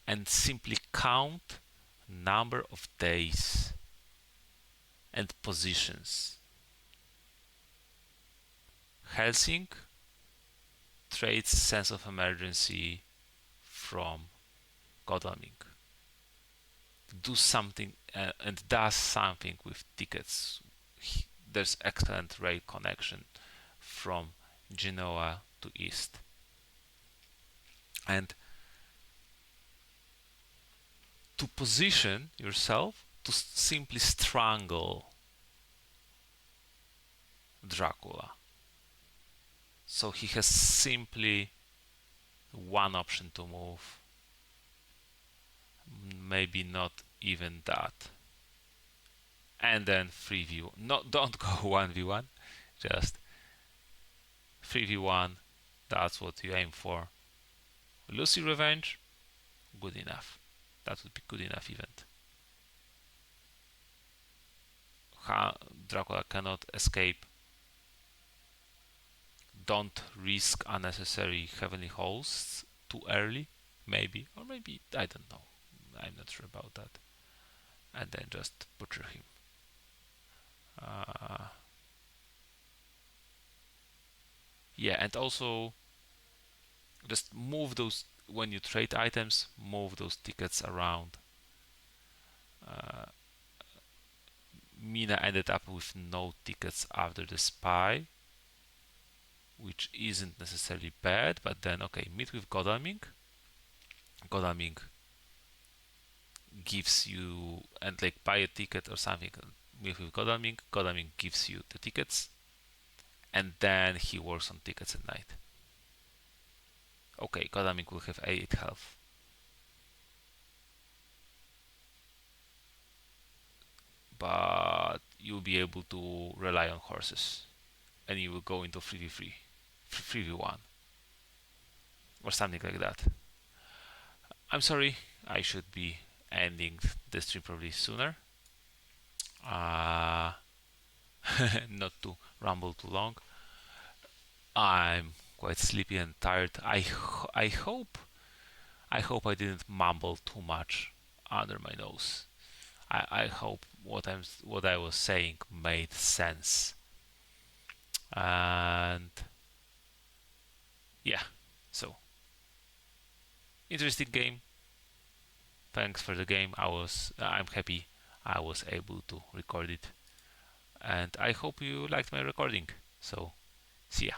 and simply count number of days and positions. Helsing trades sense of emergency from Godalming. Do something and does something with tickets. There's excellent rail connection from Genoa to east. And to position yourself to simply strangle Dracula. So he has simply one option to move. Maybe not even that. and then 3v. No, don't go 1v1, just 3v1. That's what you aim for. Lucy Revenge, good enough. That would be good enough event. Dracula cannot escape. Don't risk unnecessary heavenly hosts too early, maybe, or maybe I don't know. I'm not sure about that. And then just butcher him. Yeah, and also just move those when you trade items. Move those tickets around. Mina ended up with no tickets after the spy, which isn't necessarily bad, but then okay, meet with Godalming. Godalming gives you and like buy a ticket or something. Meet with Godalming. Godalming gives you the tickets, and then he works on tickets at night. Okay, Godalming will have 8 health. But you'll be able to rely on horses, and you will go into 3v3, 3v1, or something like that. I'm sorry, I should be ending the stream probably sooner. Not to ramble too long. I'm quite sleepy and tired. I hope I didn't mumble too much under my nose. I hope what I was saying made sense. And yeah, so interesting game. Thanks for the game. I'm happy I was able to record it, and I hope you liked my recording. So see ya.